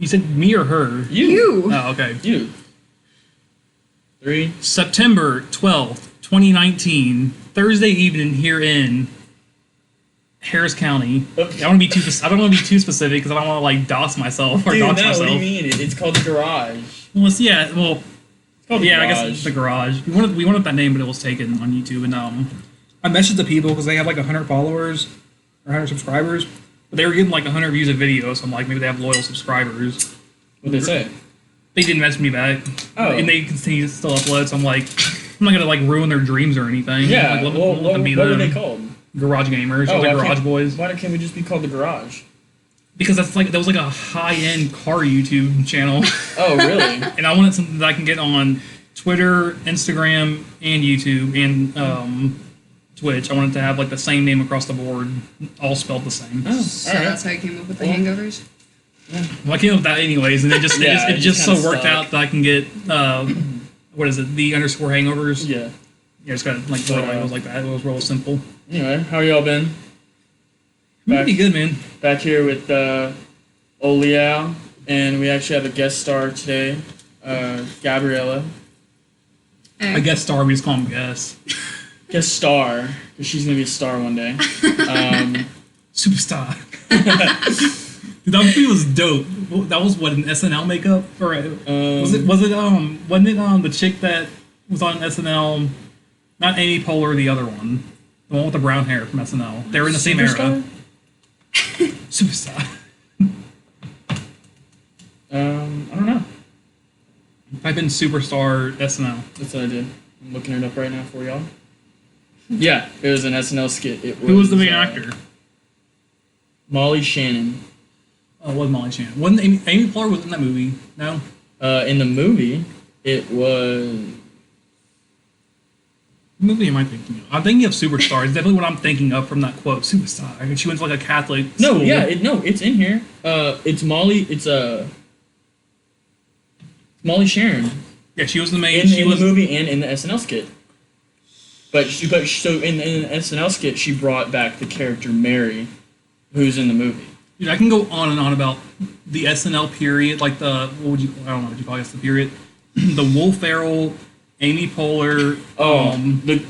You said me or her? You. Oh, okay. You. 3. September 12th, 2019, Thursday evening here in Harris County. I don't want to be too specific because I don't want to like dox myself or dox myself. What do you mean? It's called the garage. Well, it's called the garage. I guess it's the garage. We wanted that name, but it was taken on YouTube. And I messaged the people because they have like 100 followers or 100 subscribers, but they were getting like 100 views a video. So I'm like, maybe they have loyal subscribers. What'd they say? They didn't message me back. Oh. And they continue to still upload. So I'm like, I'm not gonna like ruin their dreams or anything. Yeah. Like, what were they called? Garage Gamers or the Garage Boys. Why can't we just be called the Garage? Because that was like a high-end car YouTube channel. Oh, really? And I wanted something that I can get on Twitter, Instagram, and YouTube, and Twitch. I wanted to have like the same name across the board, all spelled the same. Oh, so that's how you came up with the hangovers? Yeah. Well, I came up with that anyways, and it just so worked out that I can get what is it? The _ hangovers. Yeah. Yeah, just got like it was like that. It was real simple. Anyway, how y'all been? Pretty good, man. Back here with Oliao, and we actually have a guest star today, Gabriella. Hey. A guest star, we just call him guest. Guest star, because she's gonna be a star one day. Superstar. Dude, that movie was dope. That was what, an SNL makeup, or wasn't it the chick that was on SNL? Not Amy Poehler, the other one, the one with the brown hair from SNL. They were in the same era. Superstar. I don't know. Type in Superstar SNL. That's what I did. I'm looking it up right now for y'all. Yeah, it was an SNL skit. Who was the main actor? Molly Shannon. Oh, it was Molly Shannon. Wasn't Amy Poehler was in that movie? No. In the movie, it was. What movie am I thinking of? I'm thinking of Superstar. It's definitely what I'm thinking of from that quote, Superstar. And she went to like a Catholic school. No, yeah, it's in here. It's Molly. It's Molly Sharon. Yeah, she was the main. In the movie and in the SNL skit. So in the SNL skit, she brought back the character Mary, who's in the movie. Dude, I can go on and on about the SNL period, like I don't know what you call it, the period, the Will Ferrell, Amy Poehler.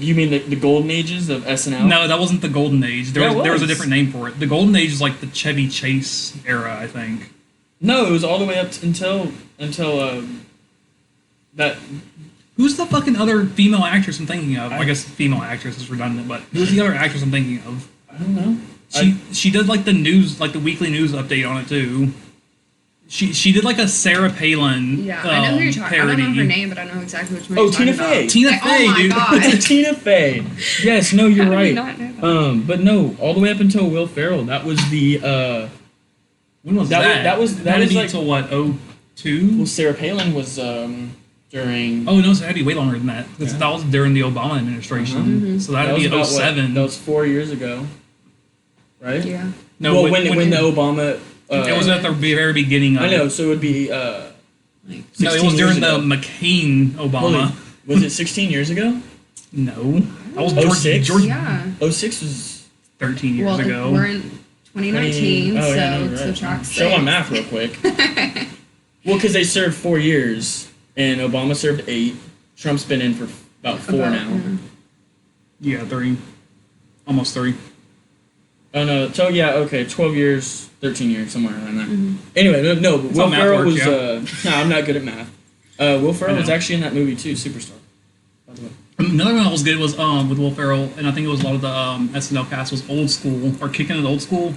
You mean the golden ages of SNL? No, that wasn't the golden age. There was a different name for it. The golden age is like the Chevy Chase era, I think. No, it was all the way up until that. Who's the fucking other female actress I'm thinking of? I guess female actress is redundant, but who's the other actress I'm thinking of? I don't know. She did like the news, like the weekly news update on it too. She did like a Sarah Palin. Yeah, I know who you're talking. Parody. I don't know her name, but I know exactly which movie you're Tina talking Fey. about. Tina Fey, oh my dude. God. It's Tina Fey. Yes, no, you're How did we right. not know that? But no, all the way up until Will Ferrell. That was the. When was that? That was like until what? 02? Well, Sarah Palin was during. Oh no, so it had to be way longer than that. Because that was during the Obama administration. Mm-hmm. So that would be 07. That was 4 years ago, right? Yeah. No, when the Obama. It was at the very beginning of I know, it. so it would be. No, it was during the McCain Obama. Was it 16 years ago? No. That was 06? Yeah. 06 was 13 years ago. We're in 2019, Oh, so yeah, no, it's right. the track Show my math real quick. Well, because they served 4 years, and Obama served 8. Trump's been in for about 4 now. Yeah, 3. Almost 3. Oh, no. So, yeah, okay. 12 years, 13 years, somewhere around there. Mm-hmm. Anyway, no, but Will Ferrell was... Yeah. no, I'm not good at math. Will Ferrell was actually in that movie, too, Superstar. By the way. Another one that was good was with Will Ferrell, and I think it was a lot of the SNL cast was Old School, or Kicking It Old School.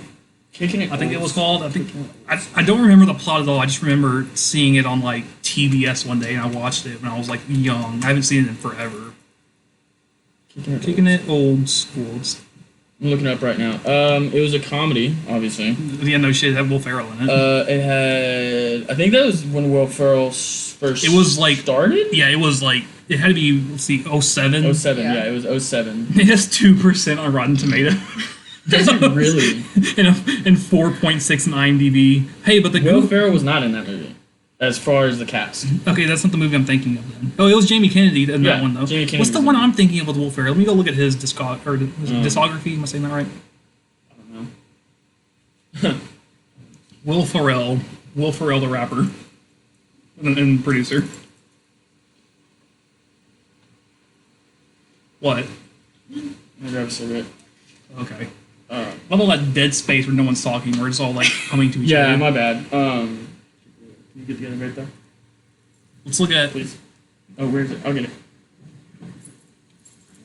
Kicking It I think it was called. I don't remember the plot at all. I just remember seeing it on like TBS one day, and I watched it when I was like young. I haven't seen it in forever. Kicking It Old School. I'm looking it up right now. It was a comedy, obviously. Yeah, no shit. It had Will Ferrell in it. It had... I think that was when Will Ferrell first It was like started? Yeah, it was like... It had to be, let's see, 07. 07, Yeah. yeah, it was 07. It has 2% on Rotten Tomatoes. Does it really? and 4.6 on IMDb. Hey, but the Will Ferrell was not in that movie, as far as the cast. Okay, that's not the movie I'm thinking of then. Oh, it was Jamie Kennedy in that one, though. Jamie Kennedy What's the was one in it. I'm thinking of with Will Ferrell? Let me go look at his discography. Am I saying that right? I don't know. Will Ferrell. Will Ferrell, the rapper and producer. What? I'm gonna grab a cigarette. Okay. Love all that dead space where no one's talking. We're just all like coming to each Yeah, other. my bad. Can you get together right there, Let's look at please? Oh, where is it? I'll get it.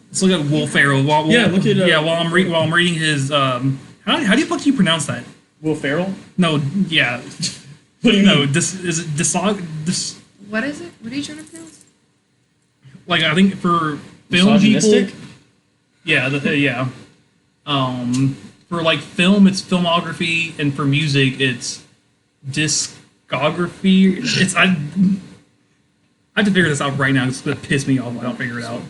let's look at Will Ferrell. While I'm reading his how do you pronounce that? Will Ferrell? No, yeah. What do you No, mean? this is it What is it? What are you trying to pronounce? like I think for film people. Misogynistic? Yeah, yeah. For like film, it's filmography, and for music, it's discography. I have to figure this out right now. It's gonna piss me off if I don't figure it out.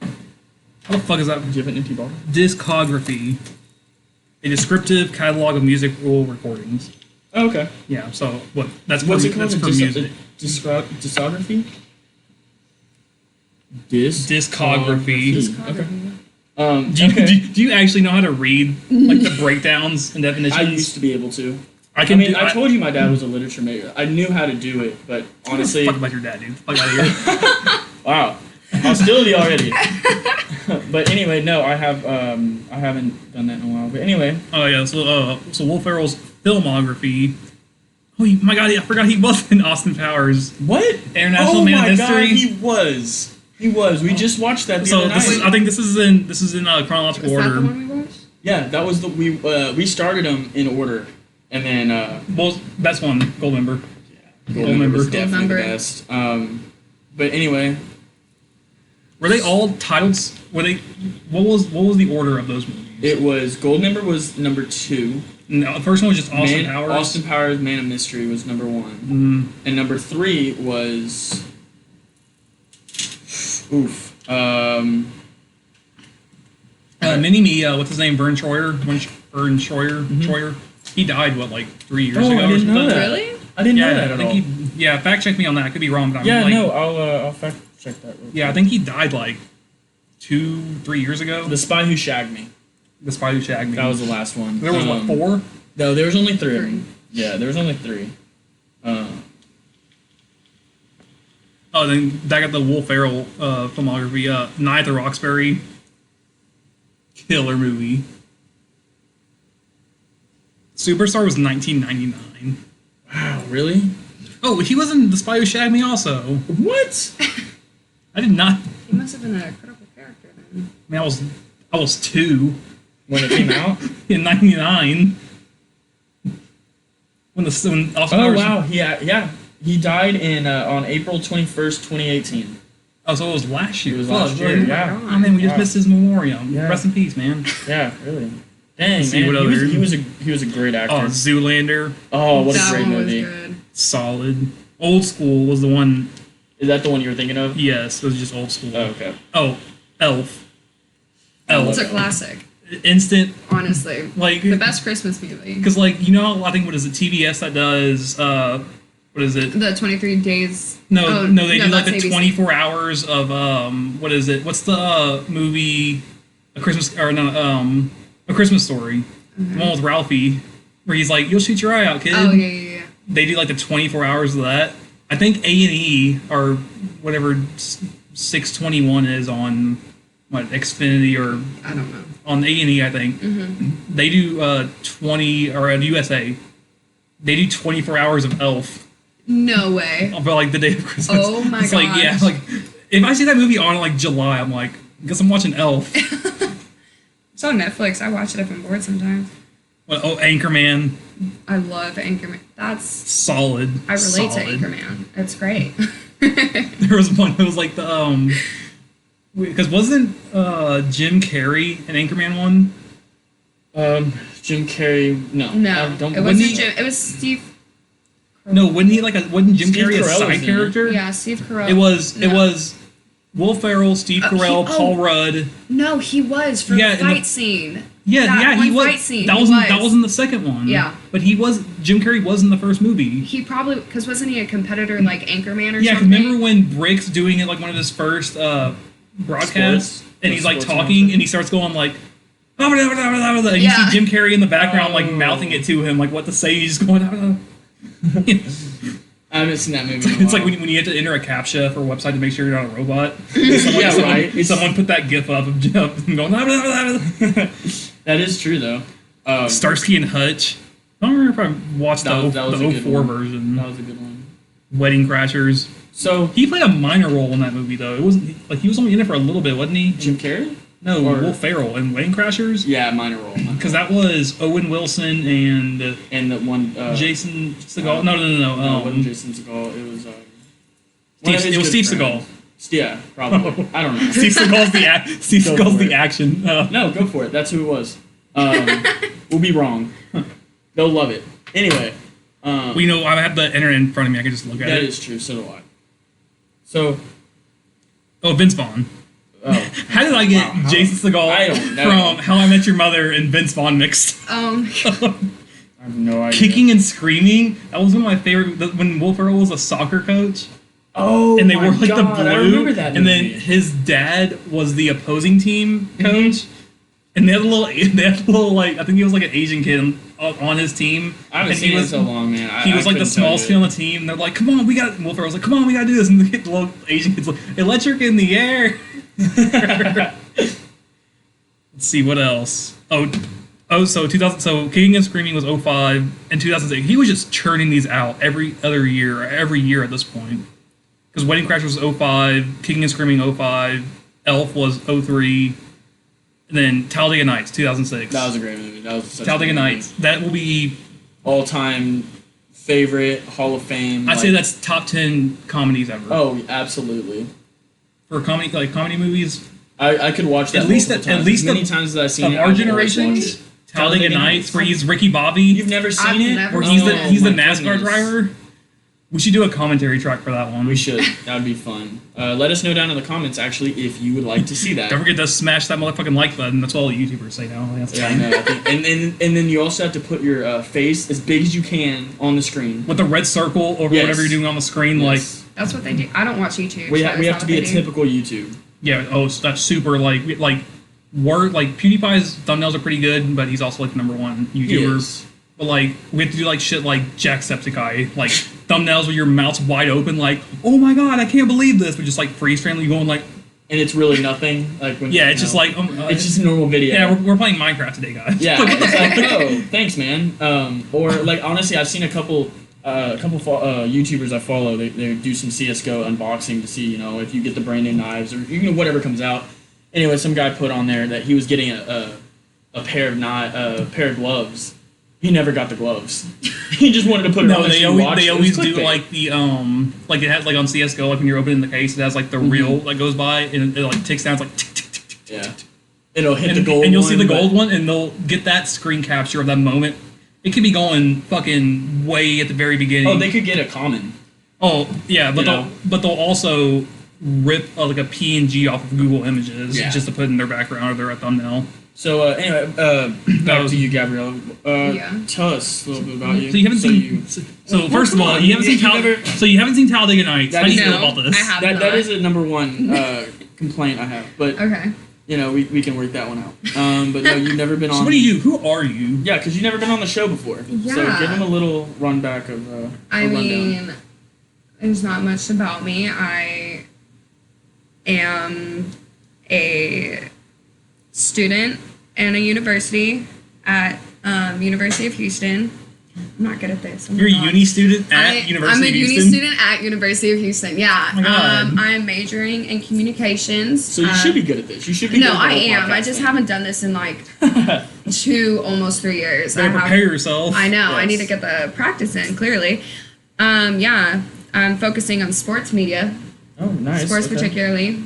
How the fuck is that? Do you have an empty bottle? Discography, a descriptive catalog of musical recordings. Oh, okay. Yeah. So what? That's What's for, it called? that's for music. Discography? Discography. Okay. Do you actually know how to read like the breakdowns and definitions? I used to be able to. I I told you my dad was a literature major. I knew how to do it, but honestly, fuck about your dad, dude. Fuck out of here. wow, hostility already. But anyway, no, I haven't done that in a while. But anyway, Oh yeah, so Will Ferrell's filmography. Oh my god, I forgot he was in Austin Powers. what? International Man of History. God, he was. He was. We just watched that the So other night. I think this is in chronological Is that the order. one we watched? Yeah, that was the we started them in order, and then Well, best one, Goldmember. Goldmember was Goldmember. definitely the Goldmember. best. But anyway, Were they all titled? Were they? What was the order of those movies? it was Goldmember was number 2. No, the first one was just Austin Powers. Austin Powers, Man of Mystery was number 1, and number 3 was Mini Me. What's his name? Vern Troyer. Troyer. He died like 3 years ago. I or didn't know something? that. Really? I didn't know Yeah, that I at think all. fact check me on that. I could be wrong, but Yeah, like, no, I'll fact check that. Real quick. Yeah, I think he died like 2-3 years ago. The Spy Who Shagged Me. The Spy Who Shagged Me. That was the last one. There was what, 4? No, there was only 3 of Three. them. Yeah, there was only 3. Oh, then I got the Will Ferrell filmography. Night at the Roxbury. Killer movie. Superstar was 1999. Wow, really? Oh, he was in The Spy Who Shagged Me also. What? I did not. He must have been a critical character then. I mean, I was 2 When it came out? in '99. When Austin Oh Powers. wow, yeah. He died on April 21st, 2018. Oh, so it was last year. It was Fuck, last year, really? yeah. Oh man, we just Wow. missed his memoriam. Yeah. Rest in peace, man. Yeah, really. Dang, Let's see man. what other- He was a great actor. Oh, Zoolander, Oh, what That a great one was movie. good. solid. Old School was the one. Is that the one you were thinking of? Yes, it was just Old School. Oh, okay. Oh, Elf. It's Elf. a classic, Instant, honestly. like The best Christmas movie. because like you know I think what is it TBS that does what is it? The 23 days. No, they do like that's the ABC. 24 hours of what is it? What's the movie? A Christmas A Christmas Story. The one with Ralphie, where he's like, "You'll shoot your eye out, kid." Oh yeah. They do like the 24 hours of that. I think A&E or whatever 621 is on what Xfinity or I don't know. on A&E. I think they do 20 or at USA. They do 24 hours of Elf. No way. For like the day of Christmas. Oh my it's like yeah, gosh. like if I see that movie on like July, I'm like, guess I'm watching Elf. It's on Netflix. I watch it if I'm bored sometimes. Well, oh, Anchorman, I love Anchorman. solid. I relate to solid. Anchorman. It's great. There was one that was like the because wasn't Jim Carrey an Anchorman one? Jim Carrey. No. No, Don't. it Wasn't wasn't he- Jim. It was Steve. No, wasn't he wasn't Jim Steve Carrey a Carell was side in it. character? Yeah, Steve Carell. It was No. Will Ferrell, Steve Carell, he- Paul Rudd. No, he was for Yeah, the in the- fight scene. Yeah, That yeah, he one was. fight scene, that he was was. that was in the second one. Yeah. but Jim Carrey was in the first movie. He probably because wasn't he a competitor like Anchorman or Yeah, 'cause something? remember when Brick's doing it like one of his first broadcasts, Sports? and The he's like sports talking, announcement. and he starts going like, And you Yeah. see Jim Carrey in the background, like mouthing it to him, like what to say. He's just going. I haven't seen that movie. In a It's like while. when you have to enter a CAPTCHA for a website to make sure you're not a robot. Yeah, right. Someone put that GIF up of Jim going. That is true though. Starsky and Hutch. I don't remember if I watched That was the a good 04 one. version. That was a good one. Wedding Crashers. So He played a minor role in that movie though. It wasn't like he was only in it for a little bit, wasn't he? Jim Carrey? No, Or- Will Ferrell in Wedding Crashers. Yeah, minor role. Because that was Owen Wilson and And the one Jason Segal. No. No, it wasn't Jason Segal. It was It was Steve Seagal. Yeah, probably. I don't know. Steve Seagal's Go for the it. action. No, go for it. That's who it was. We'll be wrong. They'll love it. Anyway. Well, you know, I have the internet in front of me. I can just look at That it. is true. So do I. So. Oh, Vince Vaughn. Oh. How did I get Wow, Jason Segal I don't know. from How I Met Your Mother and Vince Vaughn mixed? I have no idea. Kicking and Screaming. That was one of my favorite. When Will Ferrell was a soccer coach. Oh, And they my wore like God, the blue. I remember that and then movie. Mm-hmm. his dad was the opposing team coach. And they had a little like I think he was like an Asian kid on his team. I haven't and seen he it in was so long, man. he was I like the couldn't tell smallest you. kid on the team. They're like, "Come on, we got." Will Ferrell was like, "Come on, we got to do this." And the little Asian kid's like, "Electric in the air." Let's see what else. So 2000. So Kicking and Screaming was 05 and 2006. He was just churning these out every year at this point. Because Wedding Crashers was 05, Kicking and Screaming 05, Elf was 03, and then Talladega Nights 2006. That was a great movie. That was such Talladega a good movie. Nights. That will be. All-time favorite Hall of Fame. I'd say that's top 10 comedies ever. Oh, absolutely. For comedy movies I could watch that At least multiple at times. least as many of- times as I've seen of it. our I've always generation, watched it. Talladega Nights, where he's Ricky Bobby, You've never seen I've it? never where seen he's the my NASCAR goodness. driver. We should do a commentary track for that one. We should. That would be fun. Let us know down in the comments, actually, if you would like to see that. Don't forget to smash that motherfucking like button. That's what all the YouTubers say now. That's Yeah, I fine. know. I think, and then you also have to put your face as big as you can on the screen. With the red circle over Yes. whatever you're doing on the screen, Yes. That's what they do. I don't watch YouTube. we so have that's to not be a what they do. typical YouTube. so that's super like word like PewDiePie's thumbnails are pretty good, but he's also like the number one He YouTuber. is. But like we have to do like shit like Jacksepticeye, like thumbnails with your mouth's wide open, like oh my god, I can't believe this, but just like freeze frame, you going like And it's really nothing. Like when yeah, you it's just know, like it's just a normal video. yeah, we're playing Minecraft today, guys. Yeah, it's like, oh, thanks, man. Or like honestly, I've seen a couple YouTubers I follow. They do some CS:GO unboxing to see if you get the brand new knives or whatever comes out. Anyway, some guy put on there that he was getting a pair of gloves. He never got the gloves. He just wanted to put it on. No, they so you always watch they it. It always was do clickbait. like the like it has like on CS:GO, like when you're opening the case, it has like the reel that goes by and it like ticks down. It's like tick tick tick tick. Yeah. It'll hit And, the gold and you'll see the but- gold one, and they'll get that screen capture of that moment. It could be going fucking way at the very beginning. Oh, they could get a common. Oh yeah, but You know? they'll also rip like a PNG off of Google Images Yeah. just to put in their background or their thumbnail. So anyway, back was- to you, Gabrielle. Yeah. Tell us a little bit about you. So you haven't seen. you- So Well, first of come all, on, you haven't seen you never- So you haven't seen Talladega Nights. That How do you is- feel No, about this? I have that not. is a number one complaint I have, but Okay. we can work that one out. But no, you've never been on. So what do you? Who are you? Yeah, because you've never been on the show before. So Yeah. give them a little run back of. I a rundown. mean, there's not much about me. I am a student in a university at University of Houston. I'm not good at this. Oh my You're a God. uni student at I'm University a of uni Houston. student at University of Houston. Yeah. Oh my God. I'm majoring in communications. So you should be good at this. You should be. No, good at the I whole am. I podcast just thing. haven't done this in like almost 3 years. Better prepare yourself. I know. I Yes. need to get the practice in. Clearly, yeah. I'm focusing on sports media, Oh, nice. sports okay. particularly.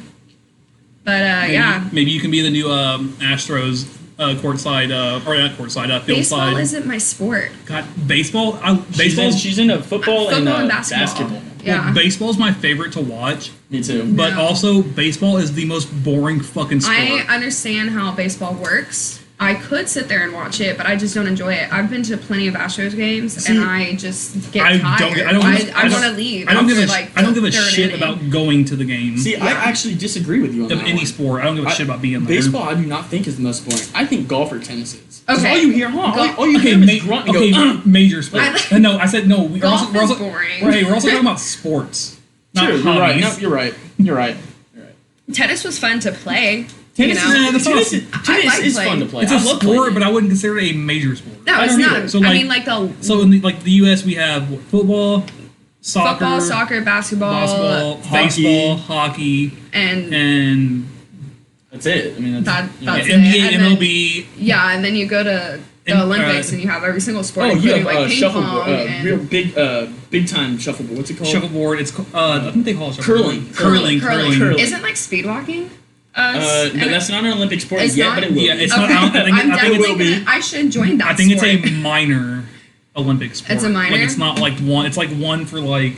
But Maybe, yeah, Maybe you can be the new Astros courtside, or not courtside, field baseball side. isn't my sport. God, baseball. She's into football, Football and and basketball. Yeah. Well, baseball's my favorite to watch, Me too. but No. also baseball is the most boring fucking sport. I understand how baseball works. I could sit there and watch it, but I just don't enjoy it. I've been to plenty of Astros games, and I just get tired. I want to leave. I don't give a shit about going to the game. See, I actually disagree with you on that. Of any sport, I don't give a shit about being there. Baseball, I do not think is the most boring. I think golf or tennis is. Okay. All you hear, all you hear is grunt and go, major sports. No, I said no. We're also boring. Right, we're also talking about sports. Not True, you're right. No, you're right. Tennis was fun to play. Tennis tennis is fun to play. It's a sport, but I wouldn't consider it a major sport. No, it's not. So I mean, like the... So in the U.S. we have football, soccer, basketball, baseball, hockey, and that's it. I mean, that's NBA, MLB. Yeah, and then you go to the Olympics and you have every single sport. Oh, you have like ping shuffleboard, pong real big time shuffleboard. What's it called? Shuffleboard. It's I think they call it shuffleboard. Curling. Isn't like speed walking? No, that's not an Olympic sport yet, but it will. Yeah, it's okay. not. I think it will be. I should join that. I think sport. it's a minor Olympic sport. It's a minor. Like it's not like one. It's like one for like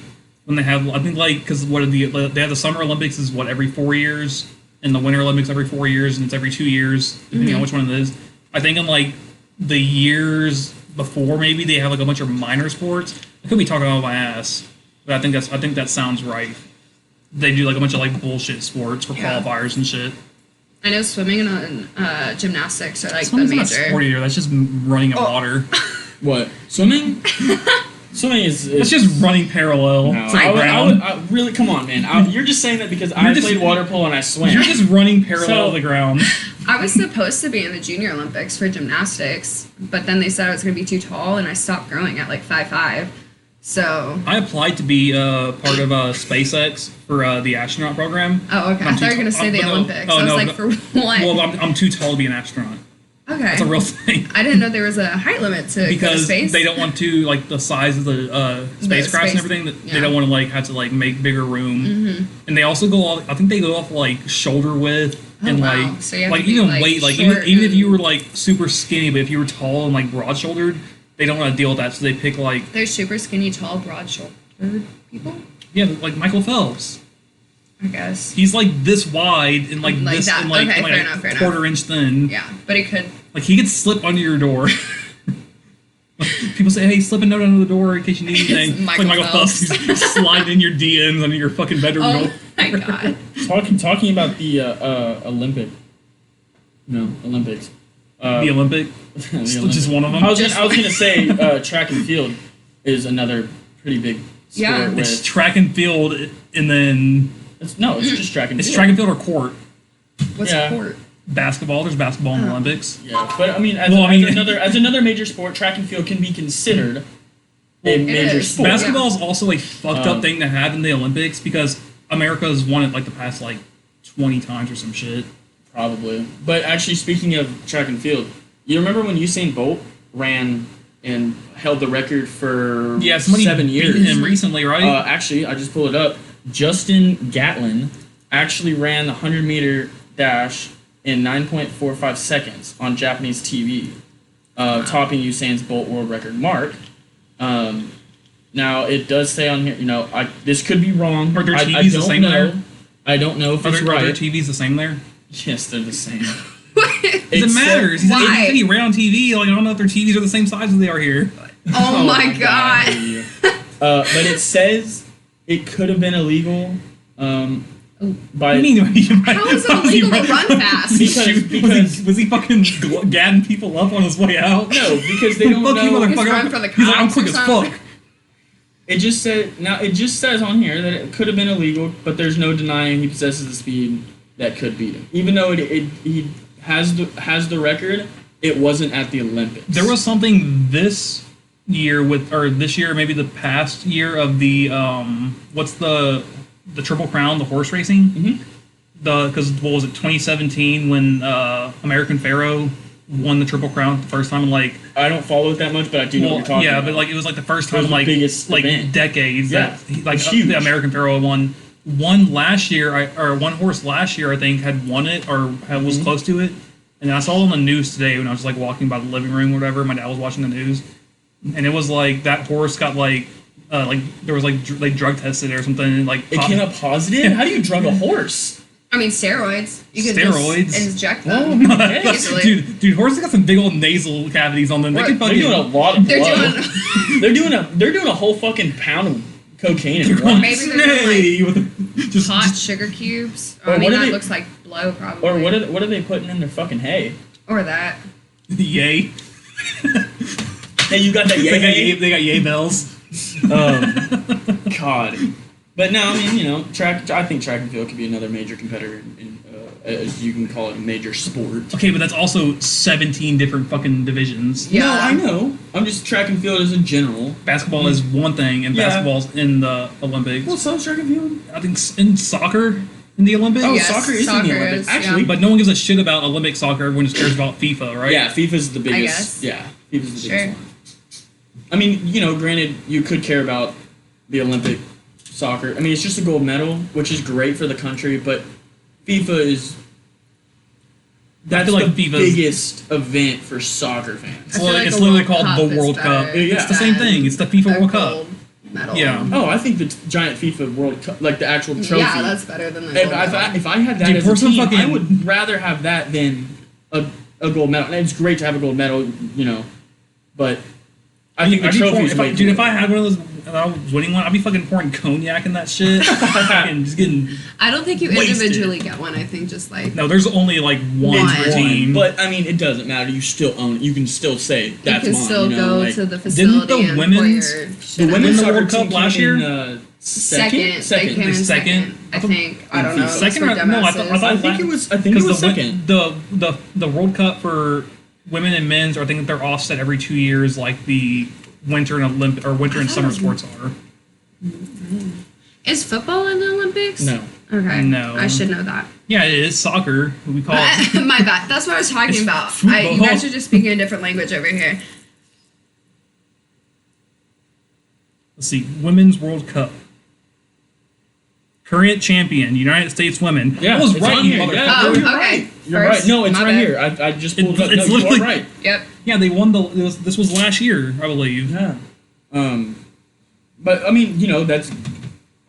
when they have. I think like because they have the Summer Olympics is every 4 years, and the Winter Olympics every 4 years, and it's every 2 years depending on which one it is. I think in like the years before maybe they have like a bunch of minor sports. I could be talking about my ass, but I think that sounds right. They do like a bunch of like bullshit sports for qualifiers and shit. I know swimming and gymnastics are like Swimming's the major. Not sport either. That's just running in water. What? Swimming? Swimming is it's just running parallel to the ground. I really, come on, man. You're just saying that because I played water polo and I swam. You're just running parallel to the ground. I was supposed to be in the Junior Olympics for gymnastics, but then they said I was going to be too tall, and I stopped growing at like 5'5". So I applied to be part of SpaceX for the astronaut program. Oh, okay. I thought you were going to say the Olympics. I was like, for what? Well, I'm too tall to be an astronaut. Okay. That's a real thing. I didn't know there was a height limit to go to space. They don't want to, like, the size of the spacecraft and everything, they don't want to, like, have to, like, make bigger room. Mm-hmm. And they also go off, I think they go off, like, shoulder width and, like, so you have like to be, even like, weight. Like, even if you were, like, super skinny, but if you were tall and, like, broad-shouldered, they don't want to deal with that, so they pick, like... They're super skinny, tall, broad-shouldered people? Yeah, like Michael Phelps. I guess. He's, like, this wide and, like this, that. And, like, okay, and, like, fair enough. quarter-inch thin. Yeah, but he could... Like, he could slip under your door. People say, hey, slip a note under the door in case you need anything. It's like Michael Phelps. He's sliding in your DMs under your fucking bedroom door. Oh, my God. Talking about the Olympics. The Olympic? Just one of them? I was gonna say track and field is another pretty big sport. Yeah. It's track and field, and then... It's just track and field. It's track and field or court. What's court? Basketball. There's basketball in the Olympics. Yeah, but I mean, as another major sport, track and field can be considered a major sport. Basketball is also a fucked up thing to have in the Olympics because America has won it like the past like 20 times or some shit. Probably. But actually, speaking of track and field, you remember when Usain Bolt ran and held the record for 7 years? Beat him recently, right? Actually, I just pulled it up. Justin Gatlin actually ran the 100-meter dash in 9.45 seconds on Japanese TV, topping Usain's Bolt world record mark. Now, it does say on here, this could be wrong. Are their TVs the same there? I don't know if it's right. Are their TVs the same there? Yes, they're the same. It matters. He said he ran on TV. Like, I don't know if their TVs are the same size as they are here. Oh my God. But it says it could have been illegal. How is it illegal to run fast? Because was he fucking gadding people up on his way out? No, because they don't know. He's run for the cops. He's like, I'm quick as fuck. It just says on here that it could have been illegal, but there's no denying he possesses the speed that could beat him. Even though he has the record, it wasn't at the Olympics. There was something this year this year, maybe the past year of the what's the Triple Crown, the horse racing. Mm-hmm. Because what was it, 2017 when American Pharoah won the Triple Crown the first time in like... I don't follow it that much, but I do know what you're talking about. Yeah, but like it was like the first time in like decades that the American Pharoah won. One horse last year I think had won it or was close to it, and I saw it on the news today when I was like walking by the living room or whatever. My dad was watching the news, and it was like that horse got like there was like drug tested or something. And, like it came up positive. How do you drug a horse? I mean, steroids. You could Steroids? just inject Well, them. I mean, easily. dude, horses got some big old nasal cavities on them. They can They're fucking. doing a lot of They're blow. doing they're doing a whole fucking pound of cocaine at once. Maybe they're doing, with just, hot sugar cubes. Or I mean, what are that they- looks like blow, probably. Or what are they putting in their fucking hay? Or that. yay. Hey, you got that They got yay? yay. They got yay bells. God. But no, I mean, I think track and field could be another major competitor in you can call it a major sport. Okay, but that's also 17 different fucking divisions. Yeah. No, I know. I'm just track and field as in general. Basketball is one thing, and Yeah. basketball's in the Olympics. Well, so is track and field. I think in soccer in the Olympics. Oh, Yes, soccer is in soccer the Olympics. is, Actually, yeah. But no one gives a shit about Olympic soccer. Everyone just cares about FIFA, right? yeah, FIFA's the biggest. guess. Yeah, FIFA's the Sure. biggest one. I mean, granted, you could care about the Olympic soccer. I mean, it's just a gold medal, which is great for the country, but FIFA is that's feel like the FIFA's biggest event for soccer fans. I feel Well, like it's a literally World called Cup the is World Cup. better Yeah. It's the same thing. It's the FIFA a World Cup. gold medal. Yeah. Oh, I think the giant FIFA World Cup, like the actual trophy. Yeah, that's better than the If, gold medal. if I had that Dude, as pour a some team, I fucking- would rather have that than a gold medal. And it's great to have a gold medal, but I think the I'd be trophy pouring- is if I, way dude, if cooler. I had one of those and I was winning one, I'd be fucking pouring cognac in that shit. Fucking just getting. I don't think you wasted. individually get one. I think just like No, there's only like one One. per team. But I mean, it doesn't matter. You still own it. You can still say you that's can mine. still go like, to the facility the and pour women's- your the shit out. women's the soccer World Cup team came last year? in, Second. They came second. in Second? second. I think. I don't know. Second For or- no, I thought- dumbasses. I think it was. I think it Because was the, second. the World Cup for women and men's, I think they're offset every 2 years, like the winter and winter and summer sports are. Is football in the Olympics? No. Okay. No. I should know that. Yeah, it is soccer. We call it. My bad. That's what I was talking It's about. football. You guys are just speaking a different language over here. Let's see, Women's World Cup. Current champion, United States women. Yeah, I was it's right, on you here. motherfucker. Yeah, Oh, you're okay. right. You're First, right. No, it's my right bad. here. I just pulled it up. It's No, you literally- are right. Yep. Yeah, they won this was last year, I believe. Yeah. But I mean, that's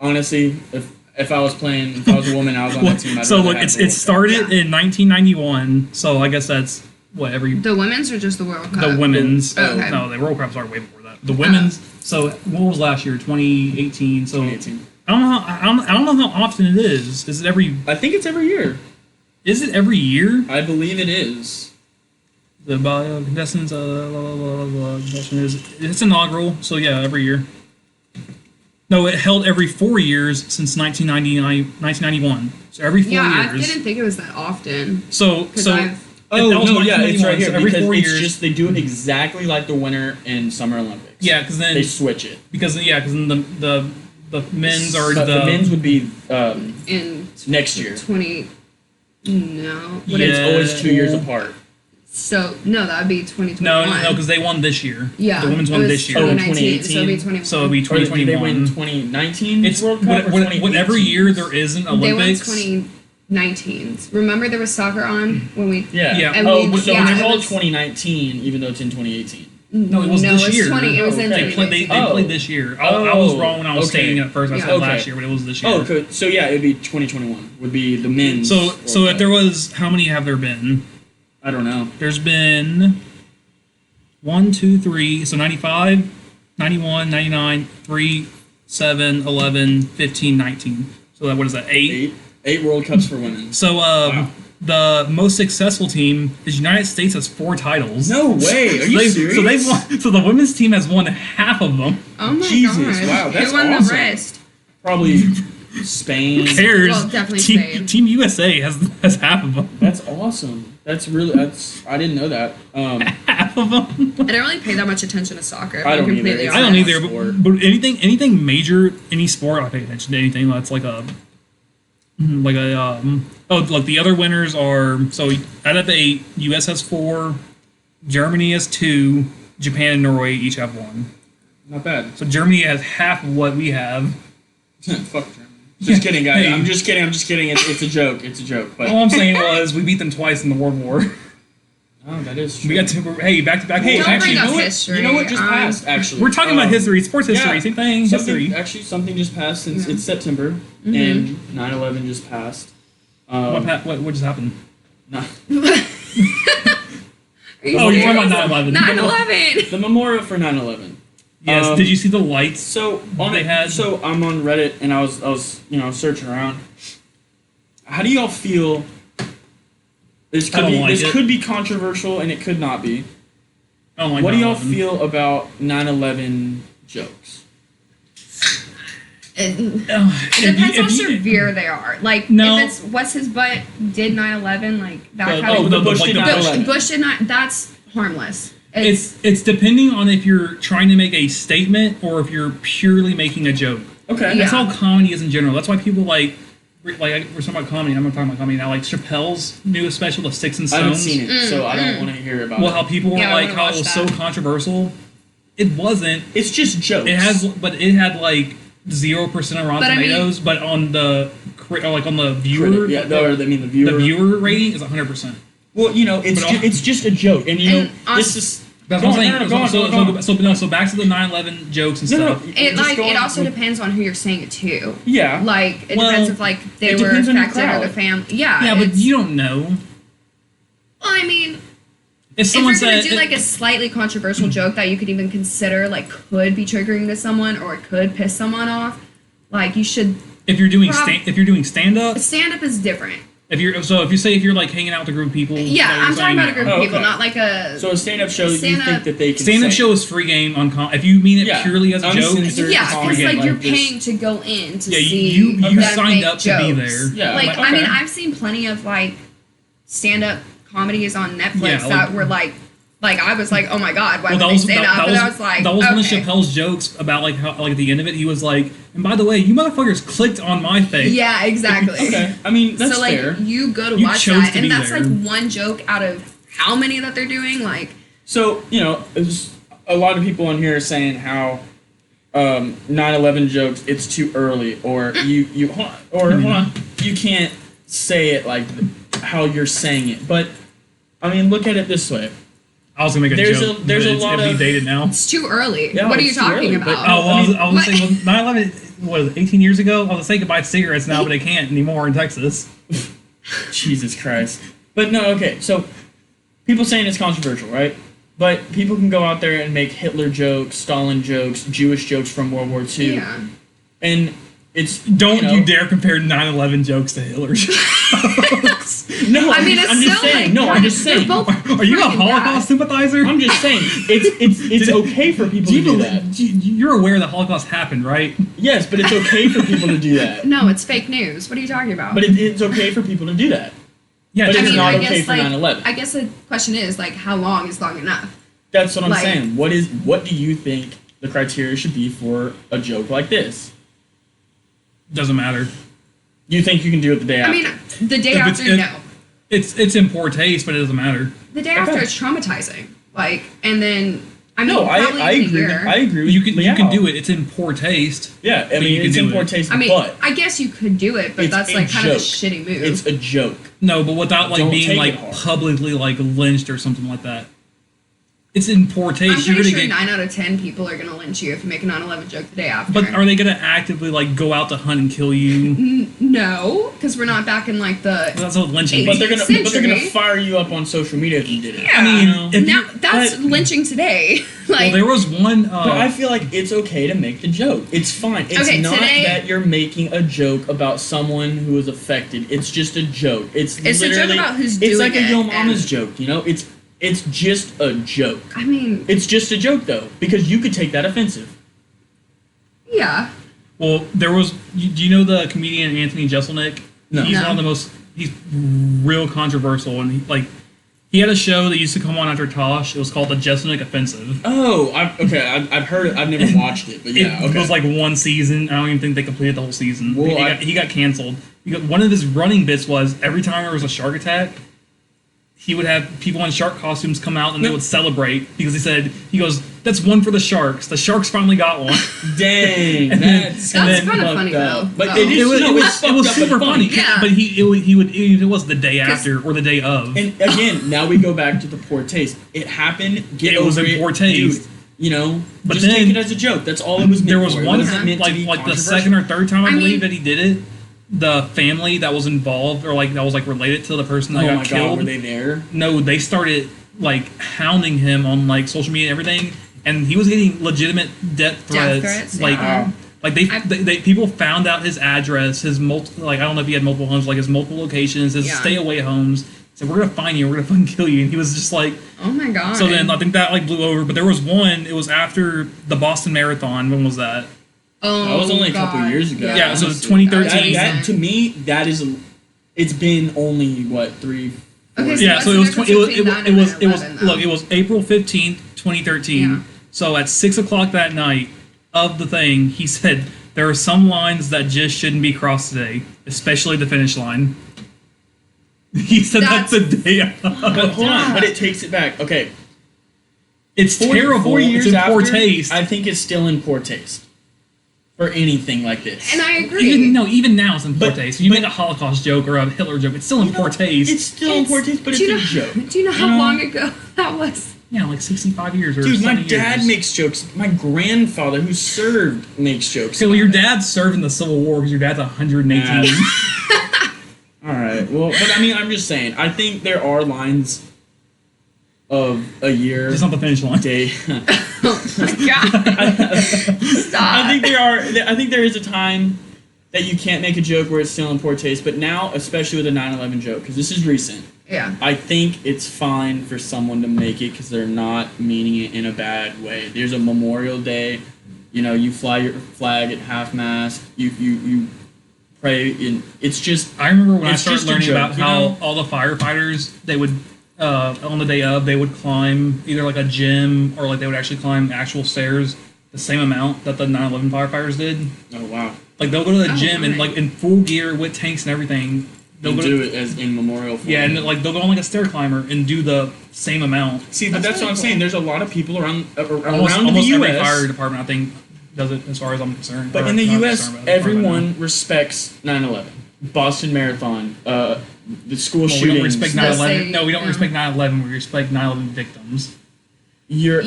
honestly, if I was a woman, I was on that team. I'd So rather look, have it the World Cup. started in 1991. So I guess that's what every The women's or just the World Cup? the women's. Oh, okay. No, the World Cups are way before that. The women's. So what was last year? 2018. So 2018. I don't know. I don't know how often it is. Is it every? I think it's every year. Is it every year? I believe it is. The contestants. Question is it's inaugural. So yeah, every year. No, it held every 4 years since 1991. So every 4 Yeah, I years. didn't think it was that often. So 'Cause so. I've- Oh that was no, yeah, it's 1991, right here so every because 4 it's years. just they do it exactly like the Winter and Summer Olympics. Yeah, because then They switch it. because then the men's are But the men's would be In next year, 20. No. but Yeah. it's always 2 years apart. So, no, that would be 2021. no, because they won this year. Yeah. the women's it won was this year. 2019, so it'll be 2018. 21. So it'll be Or did they 2021. win 2019 It's World Cup or whatever 2018? year there is an They won Olympics. 2019. Remember there was soccer on when we. Yeah. Yeah. And Oh, we- so yeah, it's it called was- 2019, even though it's in 2018. No, it was this year. It was in Okay. They played 2019. they played this year. I was wrong when I was okay. stating it at first. I Yeah. said last Okay. year, but it was this year. Oh, good. So yeah, it'd be 2021. Would be the men's. So World if Cup. there was, how many have there been? I don't know. There's been 1, 2, 3. So 95, 91, 99, 3, 7, 11, 15, 19. So that what is that? 8. Eight World Cups for women. So Wow. the most successful team is United States has 4 titles. No way. Are you serious? So they've won. So the women's team has won half of them. Oh my Jesus, god. wow, that's Who won the awesome. rest? Probably Spain. Who cares? Well, definitely Team, Spain. Team USA has half of them. That's awesome. I didn't know that. Half of them. I don't really pay that much attention to soccer. if I I'm don't either. completely It's- I don't honest. either. Sport. But anything major, any sport, I pay attention to anything that's like a. Like the other winners are so out of the 8, US has 4, Germany has 2, Japan and Norway each have 1. Not bad. So Germany has half of what we have. Fuck Germany. Just kidding, guys. Hey. I'm just kidding. It's a joke. It's a joke. But All I'm saying was we beat them twice in the World War. oh, that is true. We got back to back. Hey, Don't actually, bring up you know what? history. You know what just passed? Actually, We're talking about history, sports history, yeah, same thing. Something, History. actually, something just passed since Yeah. it's September, Mhm. and 9/11 just passed. What just happened? No, Oh, you're talking about 9/11. 9/11. the memorial for 9/11. Yes. Did you see the lights? So on They it, had- so I'm on Reddit and I was searching around. How do y'all feel? This I don't like this it. could be controversial and it could not be. I don't like What do y'all 9/11. feel about 9/11 jokes? It If depends you- how if you- severe they are. Like, No. if it's what's his butt did 9/11, like that kind Oh, of. the Bush did like 9/11. Bush did not. That's harmless. It's depending on if you're trying to make a statement or if you're purely making a joke. Okay. Yeah. That's how comedy is in general. That's why people like we're talking about comedy. I'm not talking about comedy now. Like Chappelle's newest special, The Sticks and I haven't Stones. seen it, so I don't want to hear about Well, it. how people were Yeah, I like wanna how watch it was that. so controversial. It wasn't. It's just jokes. It has, but it had like 0% on Rotten But I mean- Tomatoes. But on the on the viewer, Yeah, or I mean the viewer. the viewer rating is 100%. Well, it's But all- it's just a joke, and And this is. That's Go what I'm on, saying. no, go on, go on. So back to the 9/11 jokes and stuff. It just like go it on. also depends on who you're saying it to. Yeah. Like it Well, depends if like they it were depends on your affected or crowd. the family. Yeah. Yeah, but it's- you don't know. Well, I mean, If if someone you're gonna said do like a slightly controversial joke that you could even consider like could be triggering to someone or could piss someone off, like you should. if you're doing Prob- stand up, Stand up is different. if you're like hanging out with a group of people. Yeah, that you're I'm talking about a saying, group of people, okay. not like a. So a stand-up show, you Stand-up- think that they can Stand-up say. show is free game on if you mean it Yeah, purely as a joke. uncensored yeah, comedy because like you're like this. paying to go in to Yeah, see. you them signed make up to be jokes. there. Yeah, Like like, I mean, okay. I've seen plenty of like stand-up comedies on Netflix Yeah, that like- were like I was like, oh my god, why Well, would they stand up? And I was like, that was one of okay. Chappelle's jokes about like how like at the end of it he was like, and by the way, you motherfuckers clicked on my face. Yeah, exactly. Okay, I mean that's so like fair. you go to You watch chose that, to and be that's there. like one joke out of how many that they're doing. Like, So there's a lot of people on here saying how 9/11 jokes it's too early, or you hold on, you can't say it like how you're saying it. But I mean, look at it this way. I was gonna make a There's joke. there's but a it's lot gonna be of- dated now. it's too early. Yeah, what are you it's too talking early, but- about? Oh, well, I was What? saying, well, 9/11, what was it, 18 years ago? I was gonna say goodbye to cigarettes now, but they can't anymore in Texas. Jesus Christ. But no, okay, so people saying it's controversial, right? But people can go out there and make Hitler jokes, Stalin jokes, Jewish jokes from World War II. Yeah. And it's Don't know- you dare compare 9/11 jokes to Hitler jokes. No, I mean, it's I'm just still saying. like No, I'm just they're saying. both Are you a freaking Holocaust bad. sympathizer? I'm just saying. It's okay for people do to you do believe, that. you're aware the Holocaust happened, right? Yes, but it's okay for people to do that. No, it's fake news. What are you talking about? But it's okay for people to do that. Yeah, But I it's mean, not I okay guess for like 9/11. I guess the question is like how long is long enough? That's what I'm Like- saying. What do you think the criteria should be for a joke like this? doesn't matter. You think you can do it the day I after? mean, the day If it's- after, it- no. It's in poor taste, but it doesn't matter. The day after Okay. is traumatizing. Like, and then I mean, no, probably I in a agree. year. I agree. With You can Liao. do it. It's in poor taste. Yeah, I But mean you can it's do in poor it. taste, I mean, but I guess you could do it, but it's that's a like kind of a joke. shitty move. It's a joke. No, but without like Don't being take like it hard. publicly like lynched or something like that. It's in poor I'm taste. You're pretty gonna sure get. 9 out of 10 people are gonna lynch you if you make a 9/11 joke the day after. But are they gonna actively like go out to hunt and kill you? No, because we're not back in like the. That's what lynching But means. they're gonna Century. fire you up on social media if you did it. Yeah. I mean, You know? if Now you, that's but- lynching today. well, like, there was one. But I feel like it's okay to make the joke. It's fine. It's Okay, not today- that you're making a joke about someone who is affected. It's just a joke. It's a joke literally about who's It's doing like a it, Yo Mama's and- joke. You know, it's just a joke. I mean, It's just a joke though, because you could take that offensive. yeah. well, there was. Do you know the comedian Anthony Jeselnik? No. He's No. one of the most. He's real controversial, and he had a show that used to come on after Tosh. It was called the Jeselnik Offensive. Oh, I've heard it. I've never watched it, but yeah, It okay. was like one season. I don't even think they completed the whole season. Well, He got canceled. One of his running bits was every time there was a shark attack, he would have people in shark costumes come out and they would celebrate because he goes, that's one for the sharks. The sharks finally got one. Dang, that's That's kind of fucked funny up. though. But though. it is. It no, was it's fucked up super but funny. Yeah. But he would it was the day after or the day of. And again, now we go back to the poor taste. It happened. Get It was over in it, poor taste. dude. You know, But just then- take it as a joke. That's all it was meant There was for. It one wasn't meant to like be the controversial. second or third time I I believe mean- that he did it. the family that was involved or like that was like related to the person that got killed. Were they there? No, they started like hounding him on like social media and everything, and he was getting legitimate death threats. Like, yeah. like they people found out his address, his like I don't know if he had multiple homes, like his multiple locations, his stay away homes. Said, we're gonna find you, we're gonna fucking kill you, and he was just like, oh my god. So then I think that like blew over, but there was one. It was after the Boston Marathon. When was that? Oh, that was only a couple years ago. Yeah, so 2013. That to me, that is, it's been only what 3. Okay, yeah, so it was it was April 15th, 2013. Yeah. So at 6 o'clock that night of the thing, he said there are some lines that just shouldn't be crossed today, especially the finish line. He said that's the day of. But hold on, but it takes it back. Okay, it's terrible. 4 years it's in poor after, taste. I think it's still in poor taste for anything like this. And I agree. Even now it's in poor taste. If you make a Holocaust joke or a Hitler joke, it's still in poor taste. It's still in poor taste, but it's a joke. Do you know how long ago that was? Yeah, like 65 years or Dude, 70 my dad years. makes jokes. My grandfather, who served, makes jokes. Okay, well, your dad served in the Civil War because your dad's 118. All right. Well, but I mean, I'm just saying. I think there are lines of a year. Just not the finish line. Day. Oh my god! Stop. I think there are. I think there is a time that you can't make a joke where it's still in poor taste. But now, especially with a 9/11 joke, because this is recent. Yeah. I think it's fine for someone to make it because they're not meaning it in a bad way. There's a Memorial Day. You know, you fly your flag at half-mast. You pray. It's just... I remember when I started just a learning joke, about how all the firefighters, they would, on the day of, they would climb either like a gym or like they would actually climb actual stairs the same amount that the 9/11 firefighters did. Oh, wow. Like they'll go to the gym and like in full gear with tanks and everything. They'll do it as in memorial form. Yeah, and like they'll go on like a stair climber and do the same amount. See, but that's what I'm saying. There's a lot of people around Almost the U.S. every fire department, I think, does it as far as I'm concerned. But in the U.S., everyone respects 9/11, Boston Marathon, the school shootings. We don't respect 9/11. No, we don't respect 9/11. We respect 9/11 victims. You're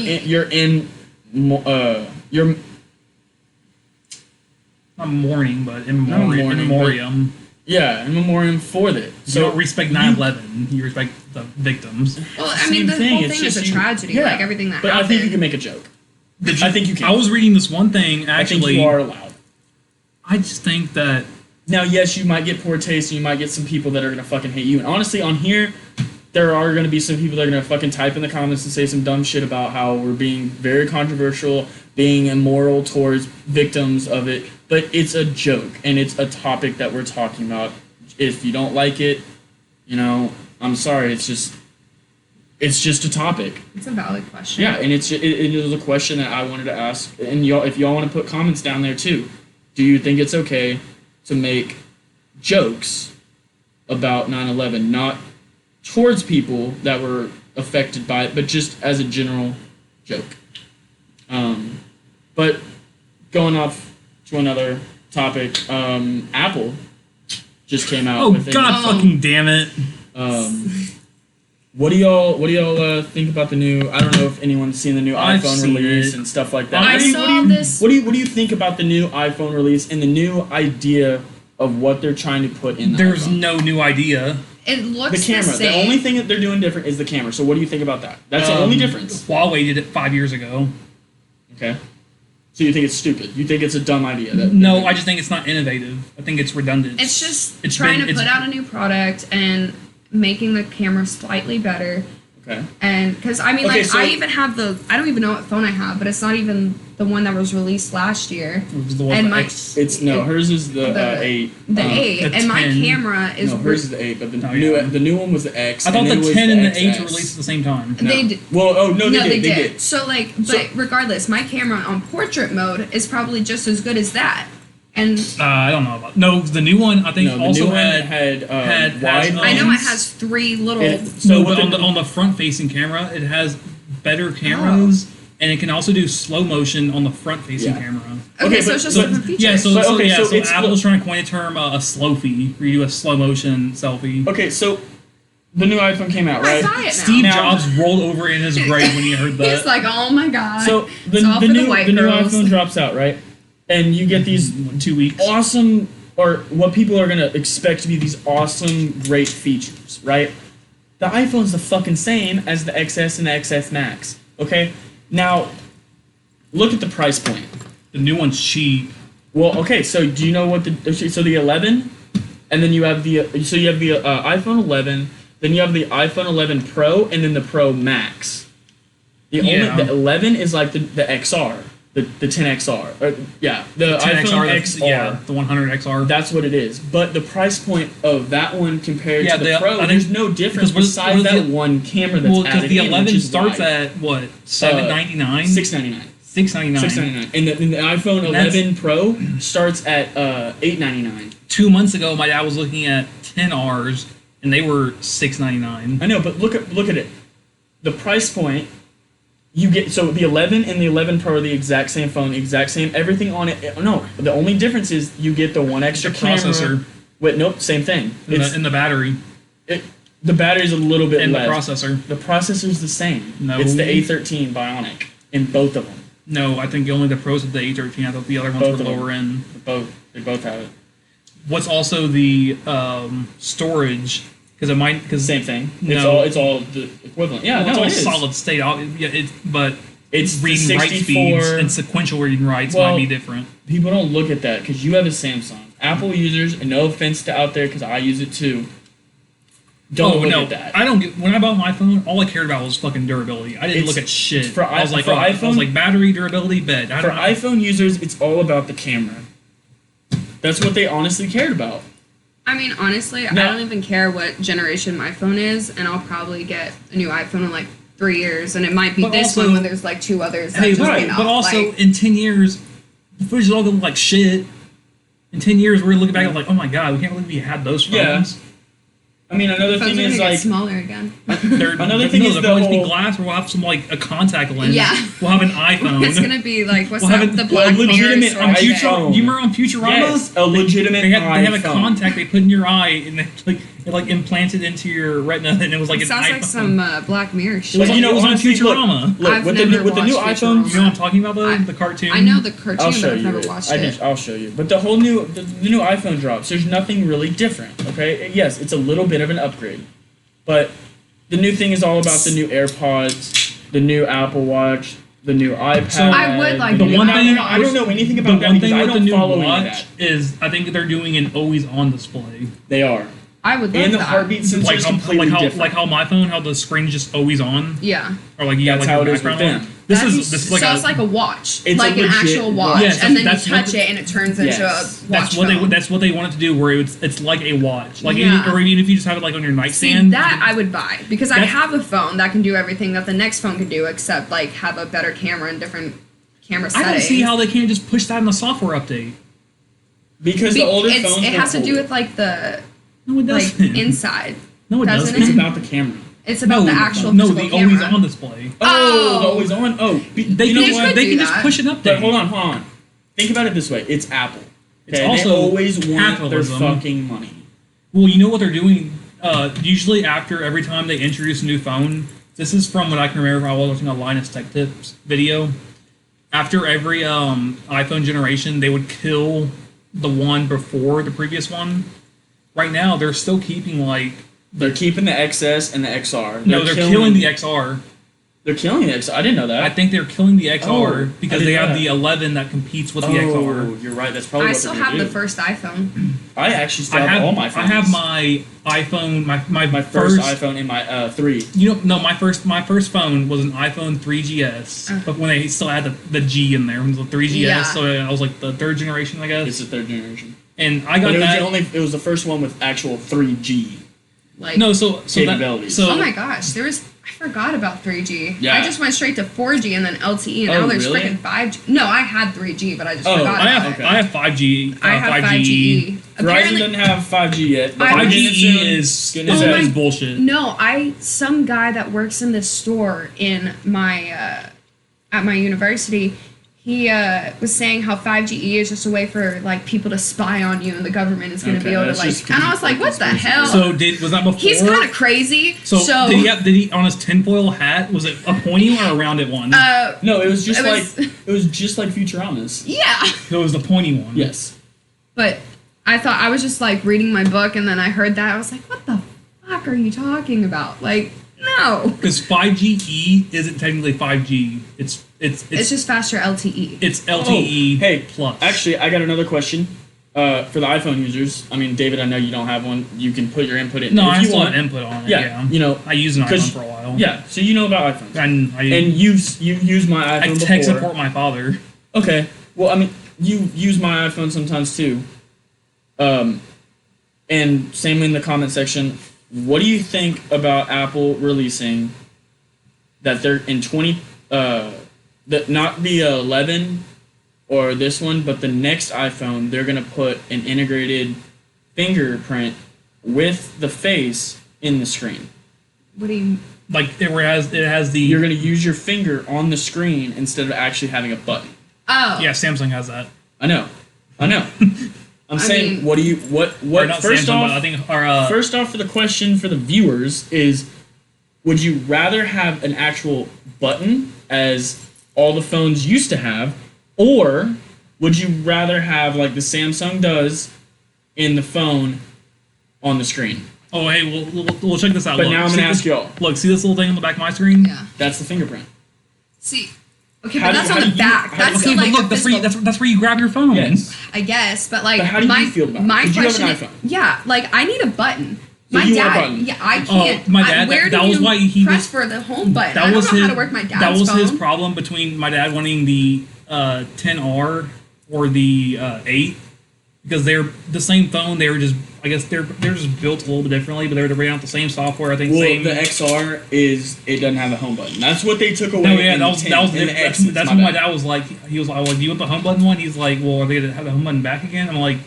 not mourning, but in memoriam. Yeah, in memoriam for that. So you don't respect 9/11. You respect the victims. Well, I mean, the whole thing is a tragedy. Yeah, like everything that happened. But I think you can make a joke. I think you can. I was reading this one thing, actually. I think you are allowed. I just think that... Now, yes, you might get poor taste, and you might get some people that are going to fucking hate you. And honestly, on here, there are going to be some people that are going to fucking type in the comments and say some dumb shit about how we're being very controversial, being immoral towards victims of it. But it's a joke, and it's a topic that we're talking about. If you don't like it, you know, I'm sorry. It's just a topic. It's a valid question. Yeah, and it is a question that I wanted to ask. And y'all, if y'all want to put comments down there too, do you think it's okay to make jokes about 9/11, not towards people that were affected by it, but just as a general joke? But going off to another topic, Apple just came out. Oh God, fucking damn it! What do y'all think about the new? I don't know if anyone's seen the new iPhone release and stuff like that. I saw this. What do you think about the new iPhone release and the new idea of what they're trying to put in? There's iPhone? no new idea. It looks the camera. the same. The only thing that they're doing different is the camera. So what do you think about that? That's the only difference. Huawei did it 5 years ago. Okay. So you think it's stupid? You think it's a dumb idea? No, I just think it's not innovative. I think it's redundant. It's just trying to put out a new product and making the camera slightly better. Okay. And because I mean, I even have I don't even know what phone I have, but it's not even the one that was released last year. It was the one and hers is the 8. The 8, and 10. my camera is. No, hers is the 8, but the new one was the X. I thought the 10 and the 8 XS. were released at the same time. No. They did. Well, They did. So regardless, my camera on portrait mode is probably just as good as that. And I don't know about. No, the new one I think also had wide. I know it has 3 little. But on the front facing camera, it has better cameras, and it can also do slow motion on the front facing camera. Okay, so it's just different features. Yeah, so Apple's trying to coin a term, a slowfie, where you do a slow motion selfie. Okay, so the new iPhone came out, right? I Steve Jobs rolled over in his grave when he heard that. He's like, oh my god. So the new iPhone drops out, right? And you get these 2 weeks. Awesome or what people are gonna expect to be these awesome, great features, right? The iPhone's the fucking same as the XS and the XS Max. Okay, now look at the price point. The new one's cheap. Well, okay, so do you know what the 11, and then you have the iPhone 11, then you have the iPhone 11 Pro, and then the Pro Max. The 11 is like the XR, the 10XR, or the iPhone XR, the 100 XR. That's what it is. But the price point of that one compared to the Pro, I there's no difference besides that one camera that's added because the 11 in, starts at what, $799, $699. $699. And the iPhone 11 Pro starts at $899. 2 months ago, my dad was looking at 10Rs, and they were $699. I know, but look at it. The price point you get. So the 11 and the 11 Pro are the exact same phone, the exact same everything on it. No, the only difference is you get the one extra processor. Wait, nope, same thing. In the battery. The battery's a little bit less. And the processor. The processor's the same. No. It's the A13 Bionic in both of them. No, I think only the Pros have the A13. I thought the other ones were lower end. They both have it. What's also the storage? Because same thing. No, it's all the equivalent. Yeah, well, no, it's all it is. solid state. But it's read and write speeds and sequential read and writes might be different. People don't look at that because you have a Samsung. Apple users, and no offense to out there because I use it too. Don't look at that. I don't get. When I bought my phone, all I cared about was fucking durability. I didn't look at shit. I was like battery durability, bed. For iPhone users, it's all about the camera. That's what they honestly cared about. I mean, honestly, I don't even care what generation my phone is, and I'll probably get a new iPhone in like 3 years, and it might be one when there's like 2 others. That just came out. But also in 10 years, the footage is all gonna look like shit. In 10 years, we're looking back and like, oh my god, we can't believe we had those phones. Yeah. I mean, another thing is like smaller again. Another thing is the phones be glass, or we'll have some like a contact lens. Yeah. We'll have an iPhone. It's gonna be like the Black legitimate Mirror sort of iPhone. You remember on Futurama? Yes, a legitimate they have a iPhone. contact they put in your eye, and it implanted into your retina, and it was like it an sounds iPhone. like some Black Mirror shit. It was on Futurama. Look, with the new iPhone, you know what I'm talking about, the cartoon. I know the cartoon, I'll show but I've you never watched it. I'll show you. But the new iPhone drops. There's nothing really different. Okay, yes, it's a little bit of an upgrade, but the new thing is all about the new AirPods, the new Apple Watch, the new iPad. So I would like the one thing I don't know anything about the one thing I with the don't new follow watch is I think they're doing an always on display. They are. I would love And the that. heartbeat sensor is completely different. Like how my phone, how the screen's just always on. Yeah. Or like you That's got like how a it is with background them. on. This is like it's like a watch, It's like a an legit actual watch, Yes, and then you that's touch what it and it turns into a watch. That's what they wanted to do, where it's like a watch, like Yeah. or even if you just have it like on your nightstand. See, that I would buy because I have a phone that can do everything that the next phone can do, except like have a better camera and different camera settings. I don't see how they can't just push that in the software update. Because the older phones. It has to do with like the No, it doesn't. inside. No, it doesn't. It's about the camera. It's about the actual the physical camera. always on display. Oh, the always on. Oh, They can just push an update. But hold on. Think about it this way: it's Apple. It's Okay? also they always want capitalism. their fucking money. Well, you know what they're doing. Usually, after every time they introduce a new phone, this is from what I can remember. I was watching a Linus Tech Tips video. After every iPhone generation, they would kill the one before the previous one. Right now, they're still keeping They're keeping the XS and the XR. They're killing the XR. They're killing the XR. I didn't know that. I think they're killing the XR because they have know that. the 11 that competes with the XR. You're right. That's probably I what still they're have gonna the do. first iPhone. I actually still have all my phones. I have my iPhone, my first iPhone in my 3. My first phone was an iPhone 3GS, but when they still had the G in there, it was a 3GS, Yeah. so I was like the third generation, I guess. It's the 3rd generation. And I got But that. it was the first one with actual 3G. Like No, so capabilities. oh my gosh, I forgot about 3G. Yeah. I just went straight to 4G and then LTE, and Oh, now there's really? freaking 5G. No, I had 3G, but I just Oh, forgot I about have it. I have 5G. I have 5G. Verizon doesn't have 5G yet. But 5G is getting it soon. is bullshit. No, some guy that works in this store in my at my university, he was saying how 5GE is just a way for like people to spy on you, and the government is going to be able to that's just and I was like, what the hell? So was that before? He's kind of crazy. So did he on his tinfoil hat? Was it a pointy or a rounded one? No, it was just It was- it was just like Futurama's. yeah. It was the pointy one. Yes. But I thought I was just like reading my book, and then I heard that I was like, "What the fuck are you talking about?" Like, no. Because 5GE isn't technically 5G. It's just faster LTE. It's LTE. Hey, plus. Actually, I got another question. For the iPhone users, I mean, David, I know you don't have one. You can put your input in. No, if I you still want. have input on it. Yeah, Yeah, I used an iPhone for a while. Yeah, so you know about iPhones. And you use my iPhone I before. tech support my father. Okay. Well, I mean, you use my iPhone sometimes too. And same in the comment section. What do you think about Apple releasing that they're in not the 11 or this one, but the next iPhone, they're gonna put an integrated fingerprint with the face in the screen. What do you? Like it has the. You're gonna use your finger on the screen instead of actually having a button. Oh. Yeah, Samsung has that. I know. I'm saying, what do you what Or not first Samsung, off? but I think First off, for the question for the viewers is, would you rather have an actual button as all the phones used to have, or would you rather have like the Samsung does in the phone on the screen? Oh, hey, we'll check this out. But Look, now I'm see gonna this- ask y'all. Look, see this little thing on the back of my screen? Yeah. That's the fingerprint. See. Okay, How but do- that's how on do the you- back. how- That's Okay, still but like look, the physical. that's where you grab your phone. Yes. I guess, but like, But how do you feel about it? my 'Cause you have an question, iPhone. yeah, like I need a button. So My you want a dad, button? yeah, I can't. my dad, where that do was you why he press was- for the home button? That I don't was know his, how to work my dad's That was phone. his problem between my dad wanting the 10R or the 8, because they're the same phone. They were just, I guess they're just built a little bit differently, but they were running out the same software. I think. Well, same. the XR it doesn't have a home button. That's what they took away. No, yeah, in that was the 10, that was in the that's, X's, that's my when my bad. dad was like, he was like, "Do you want the home button one?" He's like, "Well, are they gonna have the home button back again?" I'm like,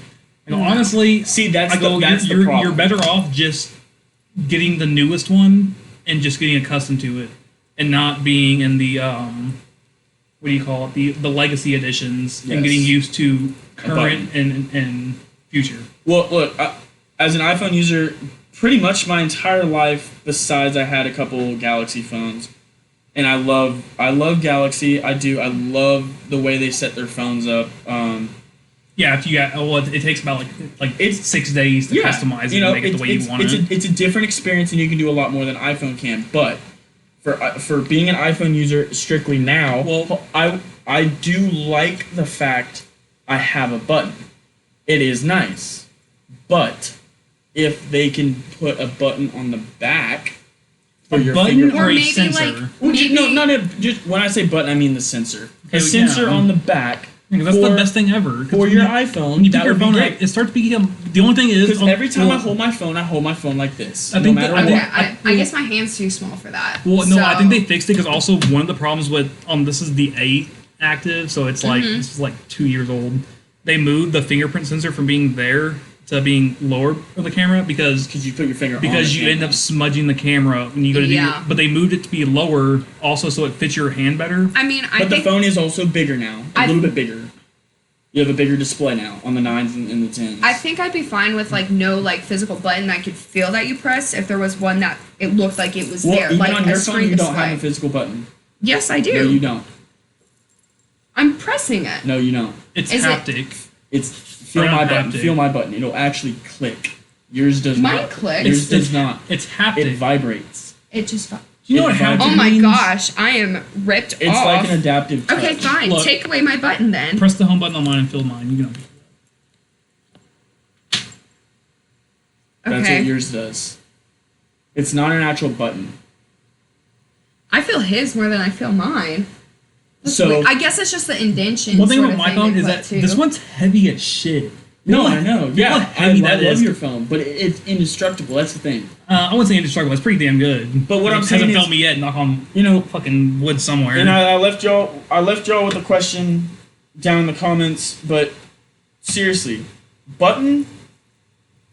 honestly, See, that's I go, the you're problem. better off just getting the newest one and just getting accustomed to it, and not being in the what do you call it, the legacy editions, and Yes. getting used to current button. and future. Well, look, as an iPhone user, pretty much my entire life, besides I had a couple Galaxy phones, and I love Galaxy. I do. I love the way they set their phones up. Yeah, if you got, it takes about like It's- 6 days to customize it and make it the way you want it. It's a different experience, and you can do a lot more than iPhone can. But for being an iPhone user strictly now, Well- I do like the fact I have a button. It is nice, but if they can put a button on the back for A your button finger, or Or a maybe sensor? like well, maybe no, not a, just when I say button, I mean the sensor. Okay, A sensor yeah. on the back. Because that's for- the best thing ever. 'Cause for when your you- iPhone. When you that pick your would be phone great. up, it starts being the only thing is Because every time I well, hold my phone like this. I think no matter that- what. Okay, I guess my hand's too small for that. Well, no, I So- think they fixed it because also one of the problems with this is the 8 active, so it's like this is like 2 years old. They moved the fingerprint sensor from being there to being lower on the camera because you put your finger on because the you camera. end up smudging the camera when you go to do. Yeah. But they moved it to be lower also so it fits your hand better. I mean, I But the think phone is also bigger now. A I- little bit bigger. You have a bigger display now on the 9s and the 10s. I think I'd be fine with like no like physical button I could feel that you press if there was one that it looked like it was well, there, even like on a your phone, screen you don't display. have a physical button. Yes, I do. No, you don't. I'm pressing it. No, you don't. It's Is it- haptic. It's feel Or my not button. haptic. Feel my button. It'll actually click. Yours does Mine not. clicks. Yours does not. It's haptic. It vibrates. It just. you know what it haptic vibrates. Oh my means? gosh, I am ripped It's off. like an adaptive touch. Okay, fine. Look. Take away my button then. Press the home button on mine and fill mine. You can. That's Okay. what yours does. It's not an actual button. I feel his more than I feel mine. That's So- weird. I guess it's just the indention. One thing sort about of my thing phone they is put, that too. this one's heavy as shit. No, You I know. how Yeah, heavy I that love is. your phone, but it's indestructible. That's the thing. I wouldn't say indestructible. It's pretty damn good. But what it I'm saying hasn't is- failed me yet. Knock on You know, fucking wood somewhere. and I left y'all with a question down in the comments, but seriously, button,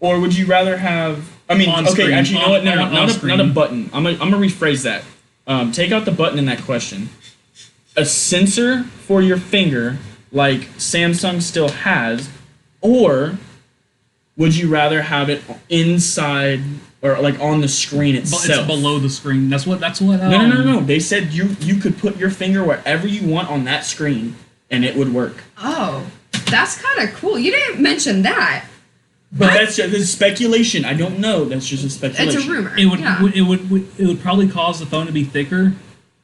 or would you rather have? I mean, On okay, screen. actually, you know what? No, On not a screen. button. I'm gonna rephrase that. Take out the button in that question. A sensor for your finger, like Samsung still has, or would you rather have it inside or like on the screen But itself? it's below the screen. That's what. No. They said you could put your finger wherever you want on that screen, and it would work. Oh, that's kind of cool. You didn't mention that. But that's speculation. I don't know. That's just a speculation. It's a rumor. It would probably cause the phone to be thicker.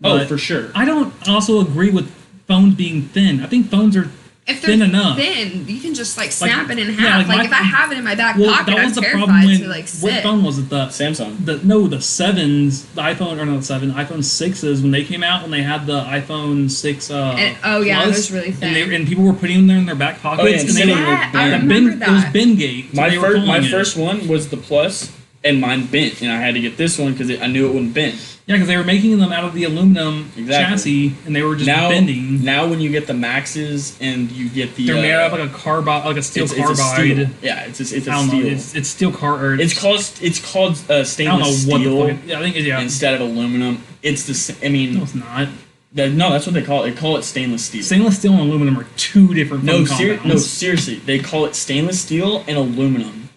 Oh, for sure. I don't also agree with phones being thin. I think phones are if they're thin enough. Thin, you can just snap it in half. Yeah, like if I have it in my back pocket, I'm terrified to sit. What phone was it? The Samsung. The 7s, the iPhone or not the 7, iPhone 6s when they came out, when they had the iPhone 6 it was really thin. And people were putting them there in their back pockets. I remember that. It was Bengate. My first one was the Plus, and mine bent, and I had to get this one because I knew it wouldn't bend. Yeah, because they were making them out of the aluminum chassis, and they were just bending. Now, when you get the Maxes and you get the, they're made out of like a carbide, like a steel carbide. It's a I don't steel. know. It's steel carbide. It's called stainless steel. I think instead of aluminum. It's the. I mean, no, it's not. No, that's what they call it. They call it stainless steel. Stainless steel and aluminum are two different compounds. No, seriously. They call it stainless steel and aluminum.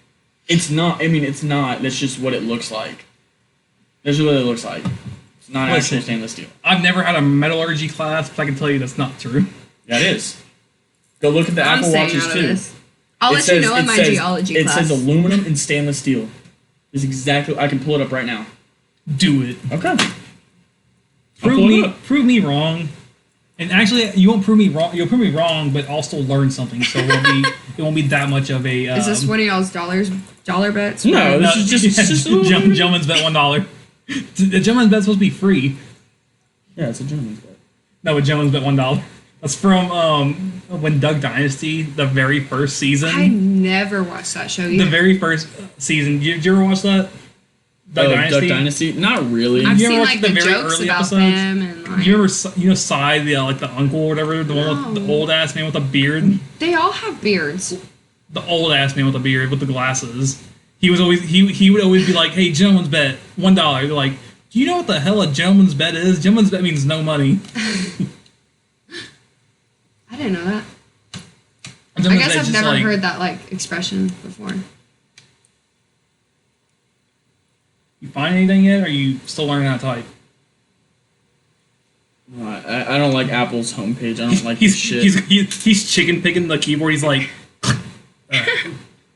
It's not. I mean, it's not. That's just what it looks like. That's what it looks like. It's not actually stainless steel. I've never had a metallurgy class, but I can tell you that's not true. Yeah, it is. Go look at the Apple Watches too. I'll let you know in my geology class. It says aluminum and stainless steel. It's exactly. I can pull it up right now. Do it. Okay. Prove me wrong. And actually, you won't prove me wrong. You'll prove me wrong, but I'll still learn something. So it won't be that much of a. Is this one of y'all's dollar bets? No, this is just gentleman's bet $1. The gentleman's bet's supposed to be free. Yeah, it's a gentleman's bet. No, a gentleman's bet $1. That's from when Duck Dynasty, the very first season. I never watched that show either. The very first season. Did you ever watch that? Duck Dynasty? Not really. I've seen the jokes about them and you remember Cy, the uncle or whatever, the one with the old ass man with a beard. They all have beards. The old ass man with a beard with the glasses. He would always be like, "Hey, gentleman's bet $1." They're like, "Do you know what the hell a gentleman's bet is? Gentleman's bet means no money." I didn't know that. I guess I've never heard that expression before. You find anything yet, or are you still learning how to type? I don't like Apple's homepage. I don't like he's shit. He's chicken picking the keyboard. He's like,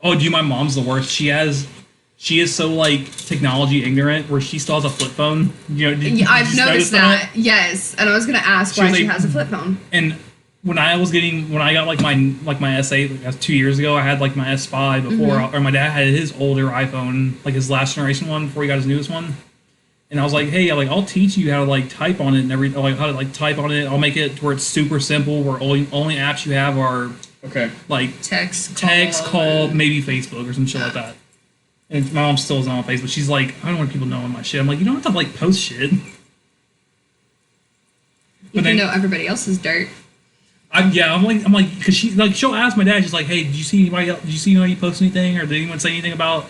oh, dude, my mom's the worst. She is so technology ignorant where she still has a flip phone. I've noticed that. Yes, and I was gonna ask why she has a flip phone. And when I got my S8 2 years ago, I had my S5 before, or my dad had his older iPhone, his last generation one before he got his newest one. And I was like, hey, I'll teach you how to type on it and everything, how to type on it. I'll make it to where it's super simple, where only apps you have are text, call, maybe Facebook or some shit like that. And my mom still isn't on Facebook. She's like, I don't want people knowing my shit. I'm like, you don't have to post shit. You can know everybody else's dirt. I'm like, because she'll ask my dad, she's like, hey, did you see anybody else? Did you see anybody post anything, or did anyone say anything about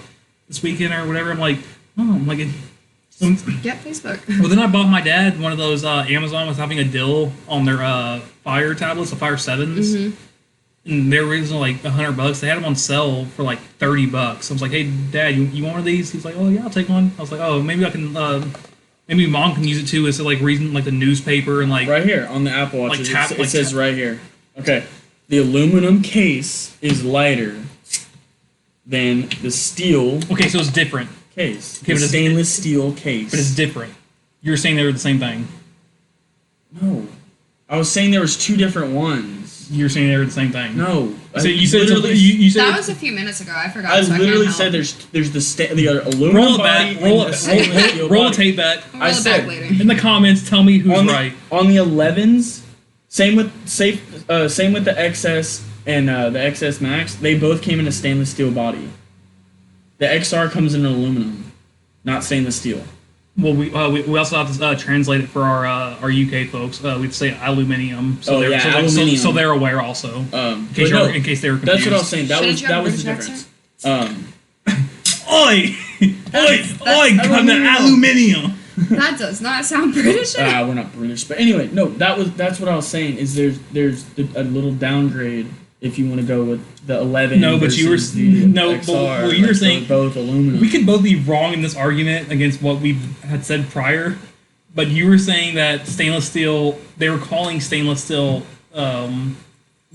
this weekend or whatever? I'm like, oh, get Facebook. Well, then I bought my dad one of those. Amazon was having a deal on their Fire tablets, the Fire 7s, and they were originally $100. They had them on sale for $30. I was like, hey, Dad, you want one of these? He's like, oh yeah, I'll take one. I was like, oh, maybe I can. Maybe Mom can use it too. Instead of reading the newspaper and right here on the Apple Watch. It says right here. Okay, the aluminum case is lighter than the steel. Okay, so it's different. Case. Okay, the stainless steel case. But it's different. You're saying they were the same thing. No, I was saying there was two different ones. You're saying they were the same thing. No, so you said you said that was a few minutes ago. I forgot. I literally said there's the aluminum body. Roll a tape back. I said in the comments. Tell me who's right. On the 11s, same with the XS and the XS Max. They both came in a stainless steel body. The XR comes in aluminum, not stainless steel. Well, we also have to translate it for our UK folks. We'd say aluminium. So aluminium. So they're aware also. In case they were confused. That's what I was saying. That was the difference. Oi! Come to aluminium. That does not sound British. We're not British, but anyway, no. That's what I was saying. Is there's a little downgrade if you want to go with the 11. No, but you were XR, you were saying both aluminum. We could both be wrong in this argument against what we had said prior, but you were saying that stainless steel. They were calling stainless steel aluminum.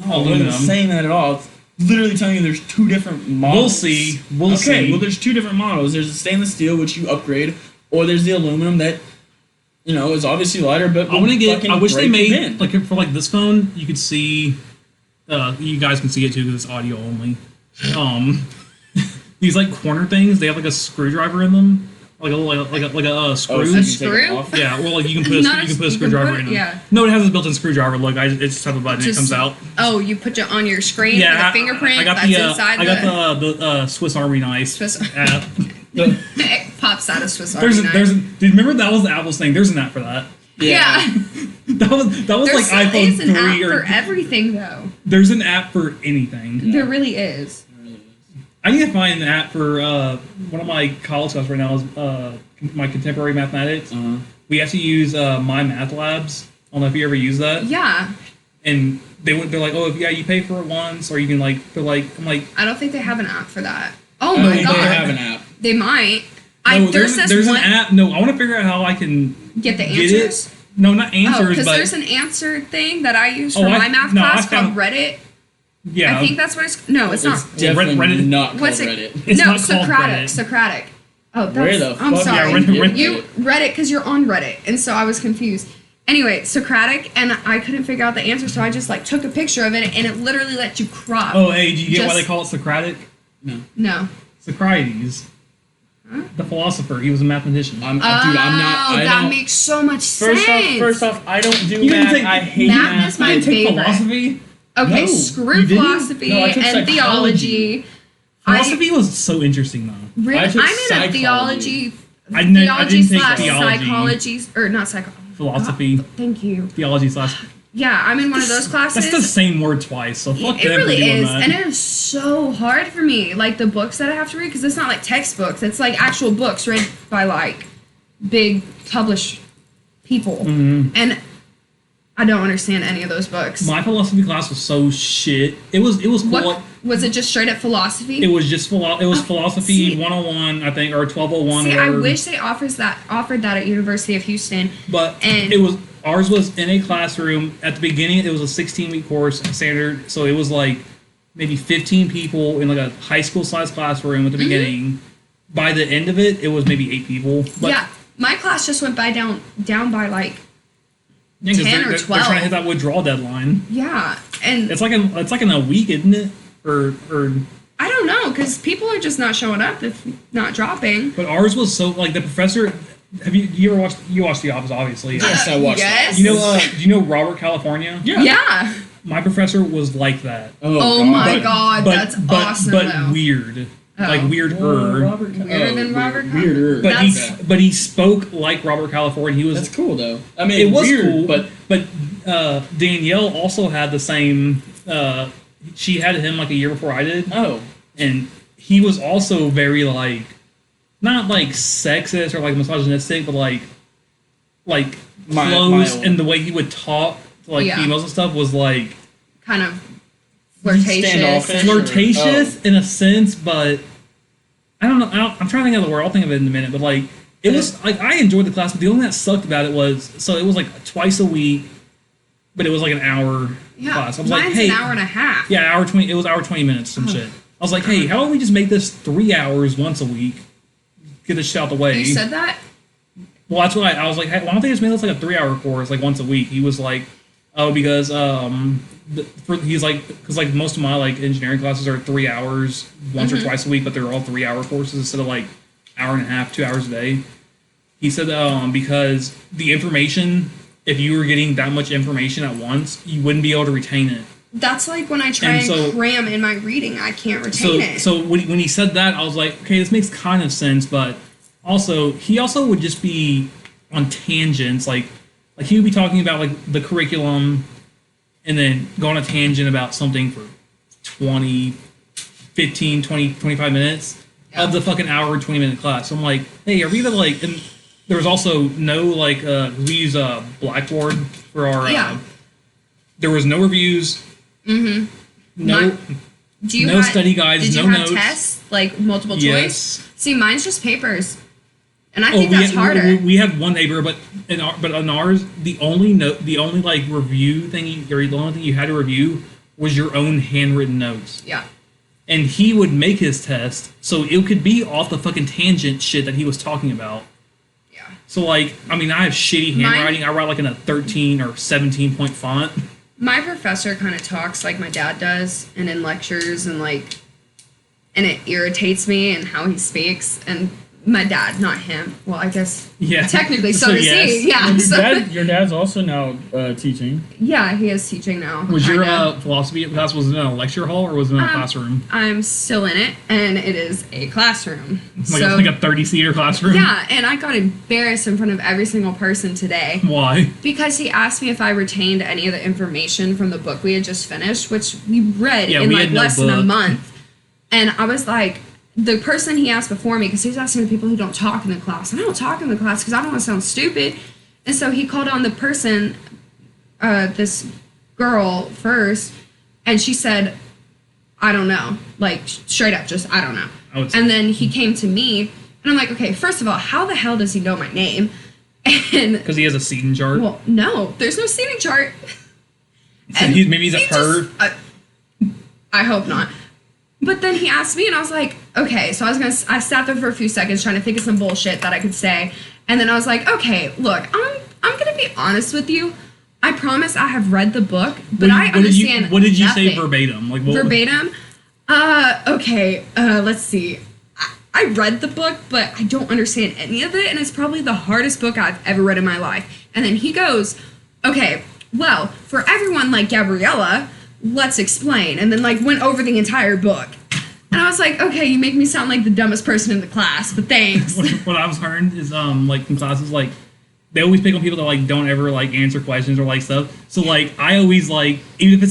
I wasn't saying that at all. literally telling you there's two different models. We'll see. We'll Okay, see. well, there's two different models. There's the stainless steel, which you upgrade, or there's the aluminum that, is obviously lighter, but I want to get. I wish they break your made bend. for this phone. You could see. You guys can see it too because it's audio only. These corner things. They have a screwdriver in them, like a screw. So you can take it screw? off? Yeah, well, you can put Not you can put a you can screwdriver put- in them. yeah. No, it has a built-in screwdriver. Look, it's just have a button. Just- it comes out. Oh, you put it on your screen with a fingerprint I got that's the inside I got the Swiss Army knife Swiss- app. it pops out of Swiss Army knife. Dude, remember that was the Apple's thing. There's an app for that. Yeah. That was There like still iPhone is an 3 app or for everything, though. there's an app for anything. There really is. I need to find an app for one of my college classes right now is my contemporary mathematics. Uh-huh. We have to use My Math Labs. I don't know if you ever use that. Yeah. And they're like, oh, yeah, you pay for it once, or you can I'm like, I don't think they have an app for that. Oh I my think god. they have an app. They might. no, there's there's one. an app. No, I want to figure out how I can Get the get answers. it. No, not Oh, answers, because but there's an answer thing that I use for Oh, my math no, I class called found- Reddit. yeah, I think that's what it's. No, it's not. It's definitely Reddit- not called What's it? Reddit. It's no, not called Socratic. Reddit. Socratic. Oh, that's. Where the I'm fuck? sorry. Yeah, Reddit. You Reddit because you're on Reddit, and so I was confused. Anyway, Socratic, and I couldn't figure out the answer, so I just took a picture of it, and it literally lets you crop. Oh, hey, do you get why Just- they call it Socratic? No. Socrates, the philosopher. He was a mathematician. Dude, I'm not. I that don't. makes so much First sense. off, I don't do You didn't math. take- I hate Math math. is my you didn't take favorite. philosophy. Okay, No, screw you didn't? philosophy No, I took and psychology. theology. Philosophy was so interesting, though. Really, I took I'm in a psychology. theology. I didn't take slash theology. psychology, or not psychology. Philosophy, Thank you. theology slash. Yeah, I'm in one of those classes. That's the same word twice. So fuck It them really for doing is, that. and it is so hard for me. The books that I have to read, because it's not textbooks. It's actual books read by big published people, and I don't understand any of those books. My philosophy class was so shit. It was cool. What was it? Just straight up philosophy? It was just philosophy see- 101, I think, or 1201. See, or I whatever. wish they offered that at University of Houston. But And- ours was in a classroom. At the beginning, it was a 16-week course standard, so it was maybe 15 people in a high school size classroom at the beginning. By the end of it, it was maybe 8 people. But Yeah, my class just went by down by 'cause 10 or they're 12. trying to hit that withdrawal deadline. yeah, and It's like in a week, isn't it? Or I don't know because people are just not showing up if not dropping. but ours was so the professor. You ever watched The Office? Obviously. Yes, I watched Yes. that. Do you know Robert California? Yeah. Yeah. My professor was like that. Oh my God, that's awesome, But though. weird, Oh. weirder. Weirder than Robert Cal- Weirder. But That's- he spoke like Robert California. He was. That's cool though. I mean, It was weird, cool, but Danielle also had the same. She had him a year before I did, oh, and he was also very not sexist or misogynistic, but close, mild. and the way he would talk to Yeah. females and stuff was Kind of flirtatious. Standoffish. and- flirtatious in a sense, but I don't know. I'm trying to think of the word. I'll think of it in a minute. But it was I enjoyed the class, but the only thing that sucked about it was it was twice a week, but it was an hour Yeah, class. I was mine's hey, an hour and a half. yeah, hour 20. It was hour 20 minutes, some shit. I was like, hey, how about we just make this 3 hours once a week? Get this shit out the way. You said that? Well, that's what I was like. Hey, why don't they just make this a 3-hour course once a week? He was like, oh, because he's because most of my engineering classes are 3 hours once or twice a week, but they're all 3-hour courses instead of hour and a half, 2 hours a day. He said because the information, if you were getting that much information at once, you wouldn't be able to retain it. That's when I try and cram in my reading, I can't retain it. So when he said that, I was like, okay, this makes kind of sense, but he also would just be on tangents, he would be talking about the curriculum and then go on a tangent about something for 15, 20, 25 minutes of the fucking hour and 20-minute class. So I'm like, hey, are we and there was also no we use Blackboard for our there was no reviews. Mm-hmm. No. No study guides, Did you no have notes. tests, multiple Yes. choice? See, mine's just papers. And I think that's harder. We had one paper, but on ours, the only review thing, or the only thing you had to review was your own handwritten notes. Yeah. And he would make his test so it could be off the fucking tangent shit that he was talking about. Yeah. So, like, I mean, I have shitty handwriting. I write, like, in a 13 or 17-point font. My professor kind of talks like my dad does, and in lectures, and, like, and it irritates me and how he speaks, and my dad, not him. Well, I guess technically so does he. Yeah. Your dad's also now teaching. Yeah, he is teaching now. Was your philosophy class, was it in a lecture hall or was it in a classroom? I'm still in it, and it is a classroom. Like a 30-seater classroom? Yeah, and I got embarrassed in front of every single person today. Why? Because he asked me if I retained any of the information from the book we had just finished, which we read in like less than a month. And I was like, the person he asked before me, because he was asking the people who don't talk in the class, and I don't talk in the class because I don't want to sound stupid. And so he called on the person, this girl first, and she said, I don't know. Like, straight up, just, I don't know. And then he came to me, and I'm like, okay, first of all, how the hell does he know my name? And because he has a seating chart? Well, no, there's no seating chart. So maybe he's a perv? I hope not. But then he asked me, and I was like, okay. So I sat there for a few seconds trying to think of some bullshit that I could say. And then I was like, okay, look, I'm going to be honest with you. I promise I have read the book, but I understand What did you nothing. say verbatim? Like verbatim? Okay, let's see. I read the book, but I don't understand any of it, and it's probably the hardest book I've ever read in my life. And then he goes, okay, well, for everyone like Gabriella, let's explain. And then, like, went over the entire book. And I was like, okay, you make me sound like the dumbest person in the class, but thanks. What I've heard is, like, in classes, like, they always pick on people that, like, don't ever, like, answer questions or, like, stuff. So, like, I always, like, even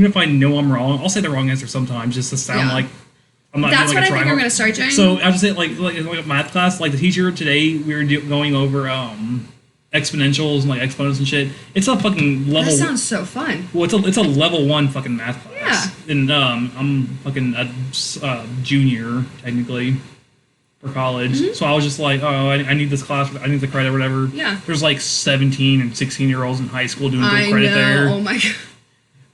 if I know I'm wrong, I'll say the wrong answer sometimes just to sound like I'm not That's doing, like, what I think I'm going to start doing. So, I'll just say, like a math class, like, the teacher today, we were going over, exponentials and like exponents and shit. It's a fucking level. That sounds so fun. Well, it's a level 1 fucking math class. Yeah. And I'm fucking a junior technically for college. Mm-hmm. So I was just like, oh, I need this class. I need the credit or whatever. Yeah. There's like 17 and 16-year-olds in high school doing dual credit there. Oh my god.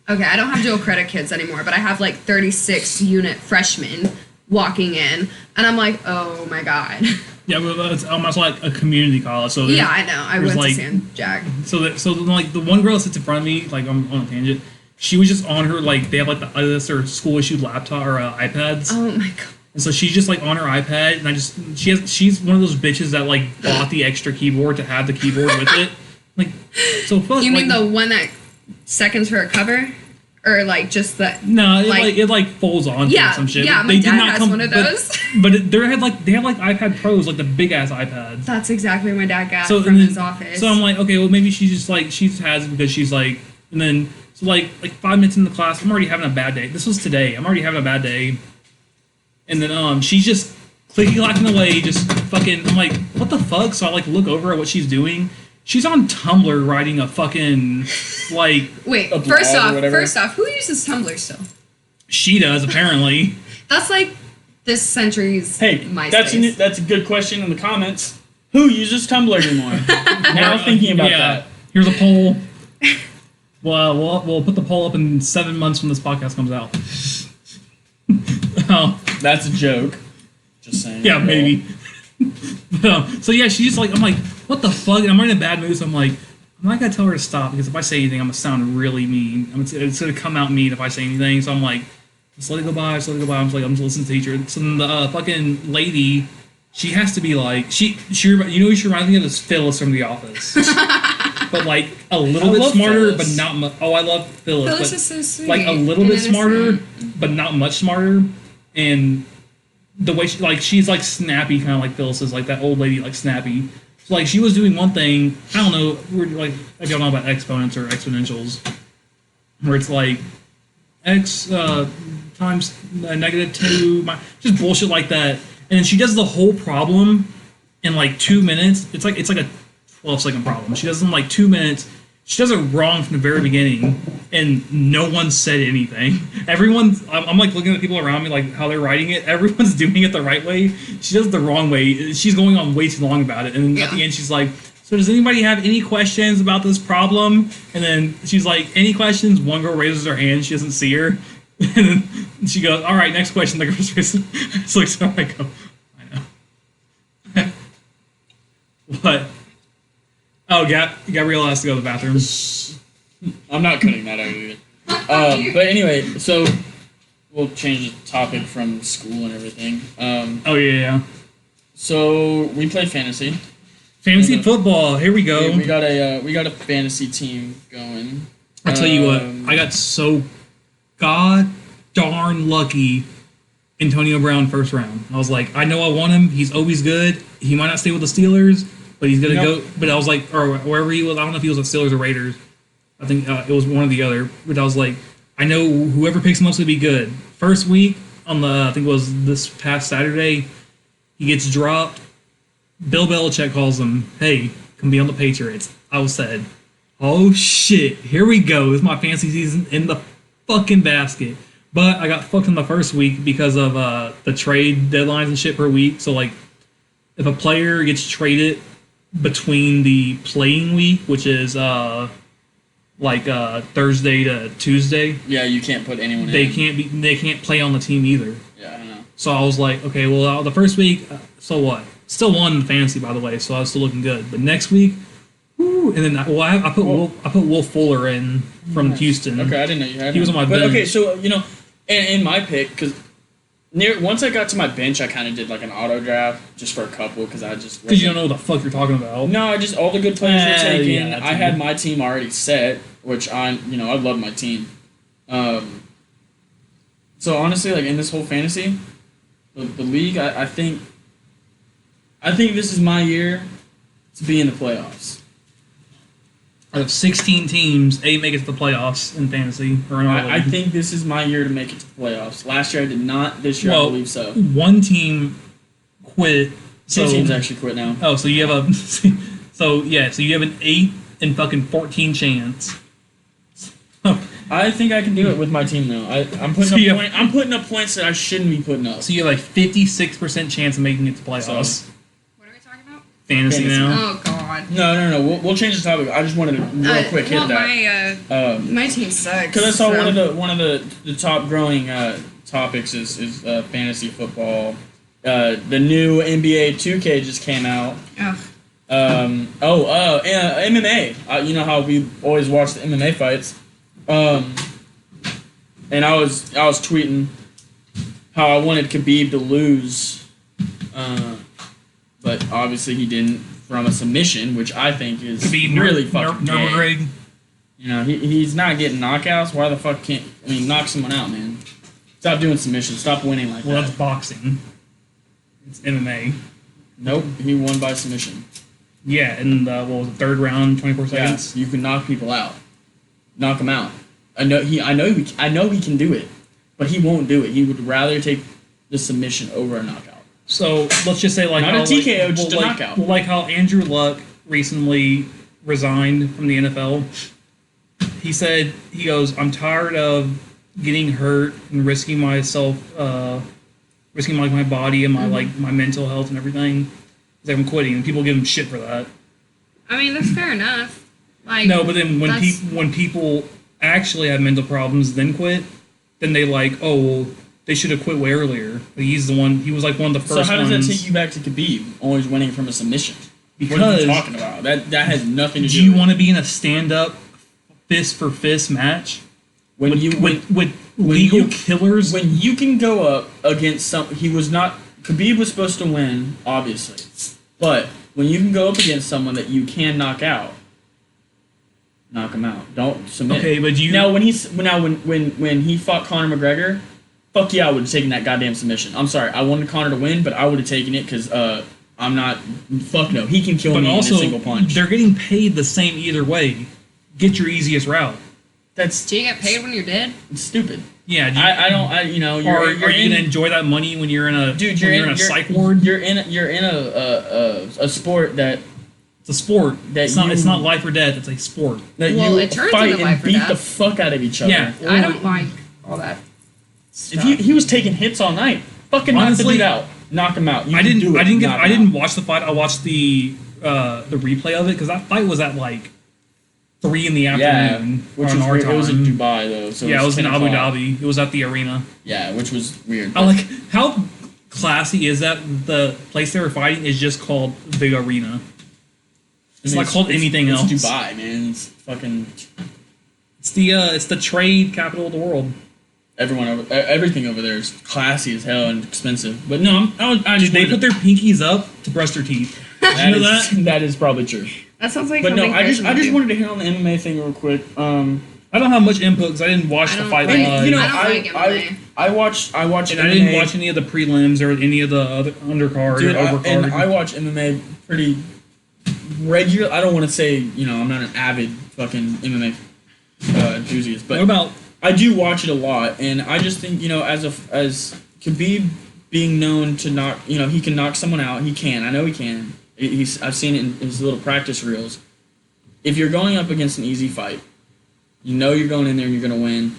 Okay, I don't have dual credit kids anymore, but I have like 36 unit freshmen walking in, and I'm like, oh my god. Yeah, but it's almost like a community college. So yeah, I know. I went to San Jack. So like the one girl that sits in front of me, like on a tangent, she was just on her like they have like this or school issued laptop or iPads. Oh my god. And so she's just like on her iPad, and she's one of those bitches that like bought the extra keyboard to have the keyboard with it. Like, so fuck. You mean the one that seconds for a cover? Or like just the no, it folds on to some shit. Yeah, my dad has one of those. But they have like iPad Pros, like the big ass iPads. That's exactly what my dad got from his office. So I'm like, okay, well maybe she's just like she has it because she's like, and then so like 5 minutes in the class, I'm already having a bad day. This was today. I'm already having a bad day, and then she's just clicky clacking away, just fucking. I'm like, what the fuck? So I like look over at what she's doing. She's on Tumblr writing a fucking, like... Wait, first off, who uses Tumblr still? She does, apparently. That's like this century's MySpace. That's a good question in the comments. Who uses Tumblr anymore? Now thinking about that. Here's a poll. Well, we'll put the poll up in 7 months when this podcast comes out. Oh. That's a joke. Just saying. Yeah, maybe. So yeah, she's like, I'm like, what the fuck? And I'm in a bad mood, so I'm like, I'm not gonna tell her to stop because if I say anything, I'm gonna sound really mean. It's gonna come out mean if I say anything. So I'm like, just let it go by. I'm just listening to the teacher. So then the fucking lady, she has to be like, she she reminds me of this Phyllis from The Office, but like a little bit smarter, Phyllis. But not much. Oh, I love Phyllis. Phyllis but is so sweet. Like a little bit smarter, but not much smarter, and. The way she's like snappy, kind of like Phyllis is, like that old lady, like snappy. So like she was doing one thing, I don't know, we're like I don't know about exponents or exponentials, where it's like x times -2, just bullshit like that, and then she does the whole problem in like 2 minutes. It's like a 12-second problem. She does it in like 2 minutes. She does it wrong from the very beginning, and no one said anything. I'm like looking at people around me, like how they're writing it. Everyone's doing it the right way. She does it the wrong way. She's going on way too long about it, and at the end she's like, so does anybody have any questions about this problem? And then she's like, any questions? One girl raises her hand. She doesn't see her. And then she goes, all right, next question. The girl raises. So I go, I know. What? Oh, Gabrielle has to go to the bathroom. I'm not cutting that out either. But anyway, so we'll change the topic from school and everything. Oh, yeah. So we play fantasy. Fantasy football. Here we go. We got a fantasy team going. I tell you what, I got so god darn lucky. Antonio Brown first round. I was like, I know I want him. He's always good. He might not stay with the Steelers, but he's gonna go. But I was like, or wherever he was, I don't know if he was at Steelers or Raiders. I think it was one or the other. But I was like, I know whoever picks him up will be good. First week on the, I think it was this past Saturday, he gets dropped. Bill Belichick calls him, hey, come be on the Patriots. I was said, oh shit, here we go. This is my fantasy season in the fucking basket. But I got fucked in the first week because of the trade deadlines and shit per week. So, like, if a player gets traded between the playing week, which is Thursday to Tuesday, yeah, you can't put anyone in. They can't play on the team either. Yeah, I know. So I was like, okay, well, the first week, so what? Still won the fantasy, by the way, so I was still looking good. But next week, whoo, and then I put Will Fuller in from Houston. Okay, I didn't know you had him. He was on my bench. Okay, so in my pick, because once I got to my bench, I kind of did like an auto draft just for a couple because you don't know what the fuck you're talking about. No, all the good players were taken. Yeah, I had my team already set, which I love my team. So honestly, like in this whole fantasy, the league, I think this is my year to be in the playoffs. Out of 16 teams, 8 make it to the playoffs in fantasy. I think this is my year to make it to the playoffs. Last year I did not. This year I believe so. One team quit. Two teams actually quit now. Oh, so you have so you have an 8 and fucking 14 chance. I think I can do it with my team though. I'm putting up points that I shouldn't be putting up. So you have a 56% chance of making it to playoffs. What are we talking about? Fantasy now. Oh God. No. We'll change the topic. I just wanted to real quick hit that. My team sucks. Because I saw one of the top growing topics is fantasy football. The new NBA 2K just came out. Ugh. MMA. You know how we always watch the MMA fights. And I was tweeting how I wanted Khabib to lose, but obviously he didn't from a submission, which I think is Khabib really fucking gay. Nürburgring. He's not getting knockouts. Why the fuck can't? Knock someone out, man. Stop doing submissions. Stop winning like that. Well, that's boxing. It's MMA. Nope, he won by submission. Yeah, in the third round, 24 seconds. Yeah, you can knock people out. Knock them out. I know he can do it, but he won't do it. He would rather take the submission over a knockout. So let's just say not a TKO, just a knockout. Like how Andrew Luck recently resigned from the NFL. He goes, I'm tired of getting hurt and risking myself, risking my body and my mental health and everything. He's like, I'm quitting, and people give him shit for that. I mean, that's fair enough. No, but then when people actually have mental problems, then quit, then they they should have quit way earlier. But he was like one of the first ones. So how does that take you back to Khabib, always winning from a submission? Because what are you talking about? That has nothing to do. Do you want to be in a stand-up fist for fist match with legal killers? When you can go up against Khabib was supposed to win, obviously, but when you can go up against someone that you can knock out. Knock him out. Don't submit. Okay, but when he fought Conor McGregor, fuck yeah, I would have taken that goddamn submission. I'm sorry, I wanted Conor to win, but I would have taken it because I'm not. Fuck no, he can kill me in a single punch. They're getting paid the same either way. Get your easiest route. Do you get paid when you're dead? It's stupid. Yeah, are you gonna enjoy that money when you're in a psych ward? You're in a sport that. It's a sport. It's not life or death. It's a sport. That it turns fight into life and or beat death. the fuck out of each other. Yeah, I don't like all that stuff. If he was taking hits all night, fucking knock the dude out, knock him out. I didn't watch the fight. I watched the the replay of it because that fight was at like 3 in the Yeah, afternoon. which on was our weird. It was in time. Dubai though. So Yeah, it was in 10 Abu o'clock. Dhabi. It was at the arena. Yeah, which was weird. I like how classy is that the place they were fighting is just called the arena. It's not called anything else. It's Dubai, man. It's fucking It's the trade capital of the world. everything over there is classy as hell and expensive. But no, I just They wanted put their pinkies up to brush their teeth. that You know is- that? that is probably true. That sounds like But no, something I just Christian would do. wanted to hit on the MMA thing real quick. I don't have much input because I didn't watch I the don't fight like- live. You know, I don't like MMA. I watched and I MMA, didn't watch any of the prelims or any of the other undercard dude, or overcard. and I watch MMA pretty regular. I don't want to say, you know, I'm not an avid fucking MMA enthusiast, but what about I do watch it a lot, and I just think, you know, as Khabib being known to knock, you know, he can knock someone out. He can. I know he can. I've seen it in his little practice reels. If you're going up against an easy fight, you know you're going in there and you're going to win.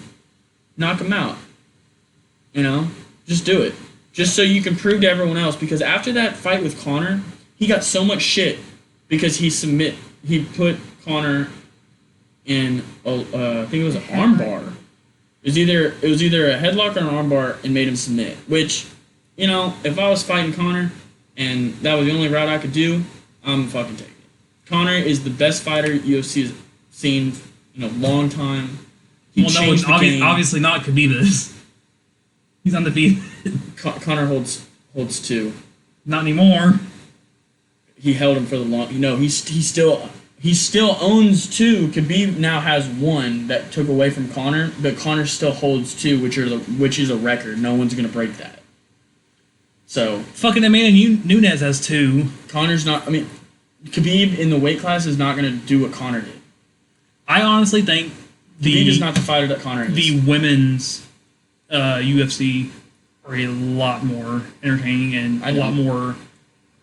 Knock him out. You know, just do it. Just so you can prove to everyone else. Because after that fight with Conor, he got so much shit because he put Conor in I think it was an armbar. It was either a headlock or an armbar and made him submit. Which, you know, if I was fighting Conor and that was the only route I could do, I'm fucking taking it. Conor is the best fighter UFC has seen in a long time. He changed the game. obviously not Khabib is. He's undefeated. Conor holds 2. Not anymore. He held him for the long. You know, he still owns 2. Khabib now has 1 that took away from Conor, but Conor still holds 2, which is a record. No one's gonna break that. So Fucking Amanda Nunes has 2. Conor's not. I mean, Khabib in the weight class is not gonna do what Conor did. I honestly think Khabib is not the fighter that Conor is. the women's UFC are a lot more entertaining and I a lot know. more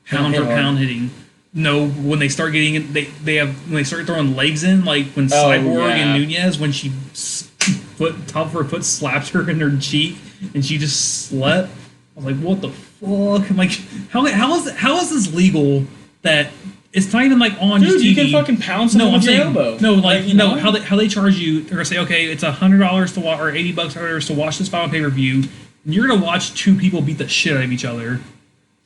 pound for hit hard. pound hitting. No, when they start getting it, when they start throwing legs in, like when Cyborg yeah. and Nunez, when she top of her foot slapped her in her cheek and she just slept. I was like, what the fuck? I'm like, how is this legal? That it's not even like on Dude, TV. you can fucking pound someone with your elbow. No, like you no, know? how they charge you? They're gonna say, okay, it's $100 to watch or $80 to watch this fight on pay-per-view. And you're gonna watch 2 people beat the shit out of each other,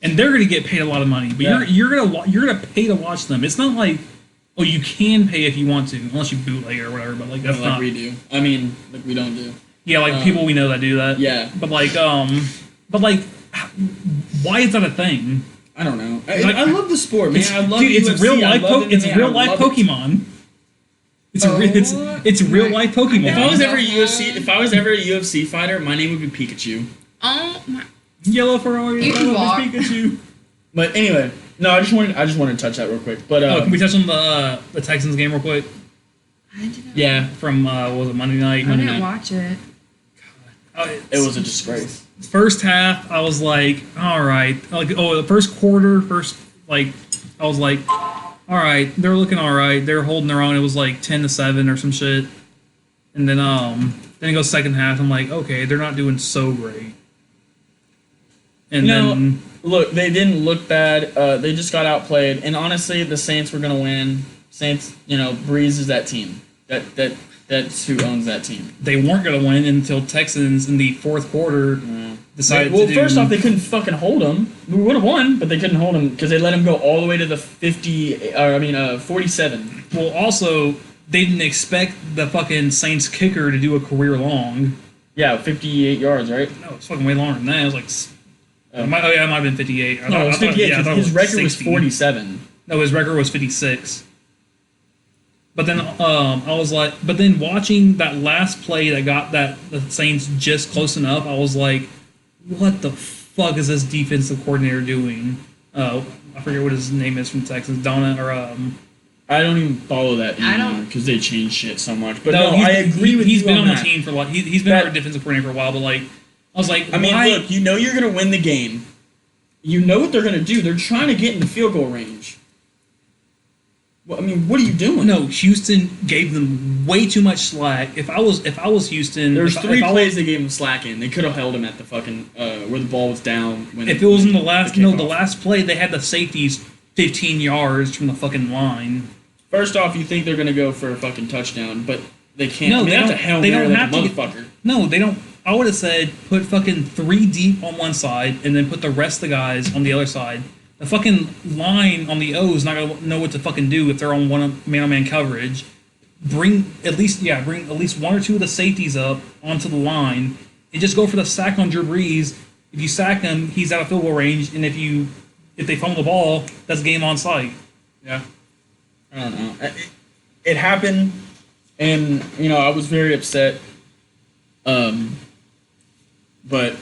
and they're gonna get paid a lot of money. But Yeah. you're gonna pay to watch them. It's not like, oh, you can pay if you want to, unless you bootleg or whatever. But like that's like not. we do. I mean, like we don't do. Yeah, like people we know that do that. Yeah. But like why is that a thing? I don't know. Like, I love the sport, man. I love dude, it's UFC. real life. I love It's MMA. real I life love it. Pokemon. It's real life Pokemon. If I was ever a UFC fighter, my name would be Pikachu. Oh my. Yellow Ferrari, You can yellow walk. Pikachu. But anyway, no, I just wanted to touch that real quick. But Can we touch on the Texans game real quick I didn't. yeah, from what was it, Monday night? I didn't watch it. it was a disgrace. First half, I was like, all right. Like, the first quarter, I was like, all right, they're looking all right. They're holding their own. It was like 10-7 or some shit. And then it goes second half. I'm like, okay, they're not doing so great. And then Look, they didn't look bad. They just got outplayed. And honestly, the Saints were gonna win. Saints, you know, Breeze is that team. That's who owns that team. they weren't gonna win until Texans in the fourth quarter decided to do. First off, they couldn't fucking hold them. We would have won, but they couldn't hold them because they let him go all the way to the 47. Well, also, they didn't expect the fucking Saints kicker to do a career long. Yeah, 58 yards, right? No, it's fucking way longer than that. It was like, it might have been 58. No, it was 58 I thought because his it record was 60. 47. No, his record was 56. But then I was like, but then watching that last play that got that the Saints just close enough, I was like, what the fuck is this defensive coordinator doing? I forget what his name is from Texas, Donna or I don't even follow that I anymore don't- because they change shit so much. But no, no, I agree with he's you been on that. the team for a while. He's been our defensive coordinator for a while, but like, I was like, I mean, why? look, you know you're going to win the game. You know what they're going to do. They're trying to get in the field goal range. Well, I mean, what are you doing? No, Houston gave them way too much slack. If I was Houston, There's if three I plays was- they gave him slack in. They could have held him at the fucking where the ball was down. When If it was in the last kickoff. last play, they had the safeties 15 yards from the fucking line. First off, you think they're gonna go for a fucking touchdown, but they can't. No, I mean, they that's don't. a Hail They Mary don't like have a to. motherfucker. No, they don't. I would have said put fucking 3 deep on one side and then put the rest of the guys on the other side. The fucking line on the O is not gonna know what to fucking do if they're on one man-on-man coverage. Bring at least 1 or 2 of the safeties up onto the line and just go for the sack on Drew Brees. If you sack him, he's out of field goal range, and if they fumble the ball, that's game on site. Yeah. I don't know. It happened, and I was very upset. But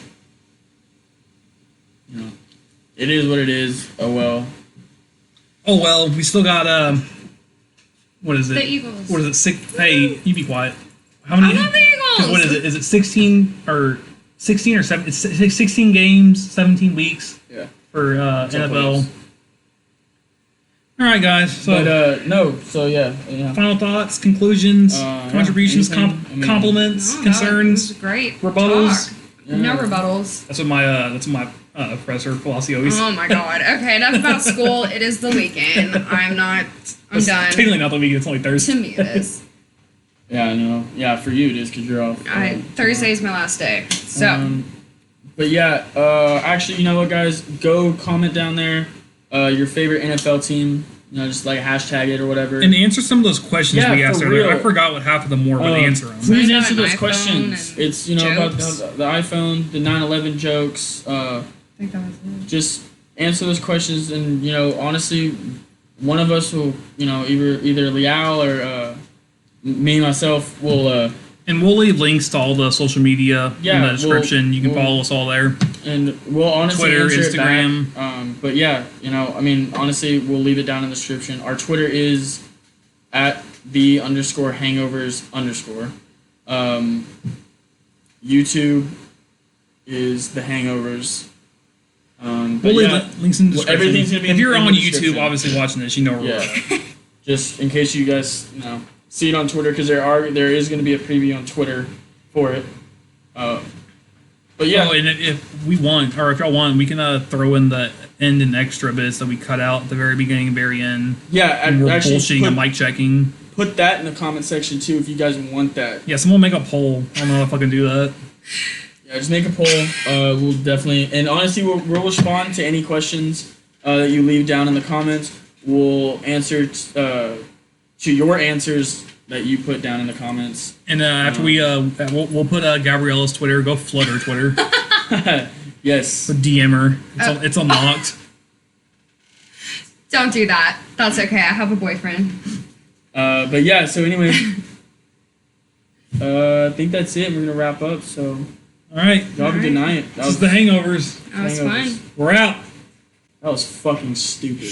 it is what it is. Oh well. Oh well, we still got what is it? The Eagles. What is it? Hey, you be quiet. How many? I love the Eagles. What is it? Is it 16 or 7? It's 16 games, 17 weeks. Yeah. For NFL. All right, guys. So, but no. So yeah. Final thoughts, conclusions, contributions, compliments, concerns, that was great. rebuttals. Talk. No rebuttals. That's what my professor philosophy always. Oh my god. Okay, enough about school. It is the weekend. I'm done. Technically not the weekend. It's only Thursday. To me, it is. Yeah, I know. Yeah, for you it is because you're off. Thursday is my last day. So. But yeah, actually, you know what, guys? Go comment down there your favorite NFL team. Just like hashtag it or whatever. And answer some of those questions we asked earlier. I forgot what half of them were, but answer them. Please answer those questions. It's about the iPhone, the 9/11 jokes. I think that was it. Just answer those questions, and honestly, one of us will, either Liao or me myself will. And we'll leave links to all the social media in the description. You can follow us all there. And we'll honestly Twitter, answer Instagram. It back. But yeah, honestly, we'll leave it down in the description. Our Twitter is at @the_hangovers_. YouTube is the hangovers. We'll leave links in the description. Everything's gonna be if you're in on the YouTube, description. obviously watching this, you know where we're at. Just in case you guys see it on Twitter, because there is going to be a preview on Twitter for it. But yeah. Oh, and if we want, or if y'all want, we can throw in the end and extra bits that we cut out at the very beginning and very end. Yeah, we're actually bullshitting and mic checking. Put that in the comment section too if you guys want that. Yeah, someone make a poll. I don't know if I can do that. Yeah, just make a poll. We'll definitely, and honestly, we'll respond to any questions that you leave down in the comments. We'll answer to your answers that you put down in the comments. And after we'll put Gabriella's Twitter. Go flood her Twitter. Yes. Or DM her. It's unlocked. Don't do that. That's okay. I have a boyfriend. But yeah. So anyway, I think that's it. We're gonna wrap up. So. All right. Y'all have a good night. This is the Hangovers. That was fun. We're out. That was fucking stupid.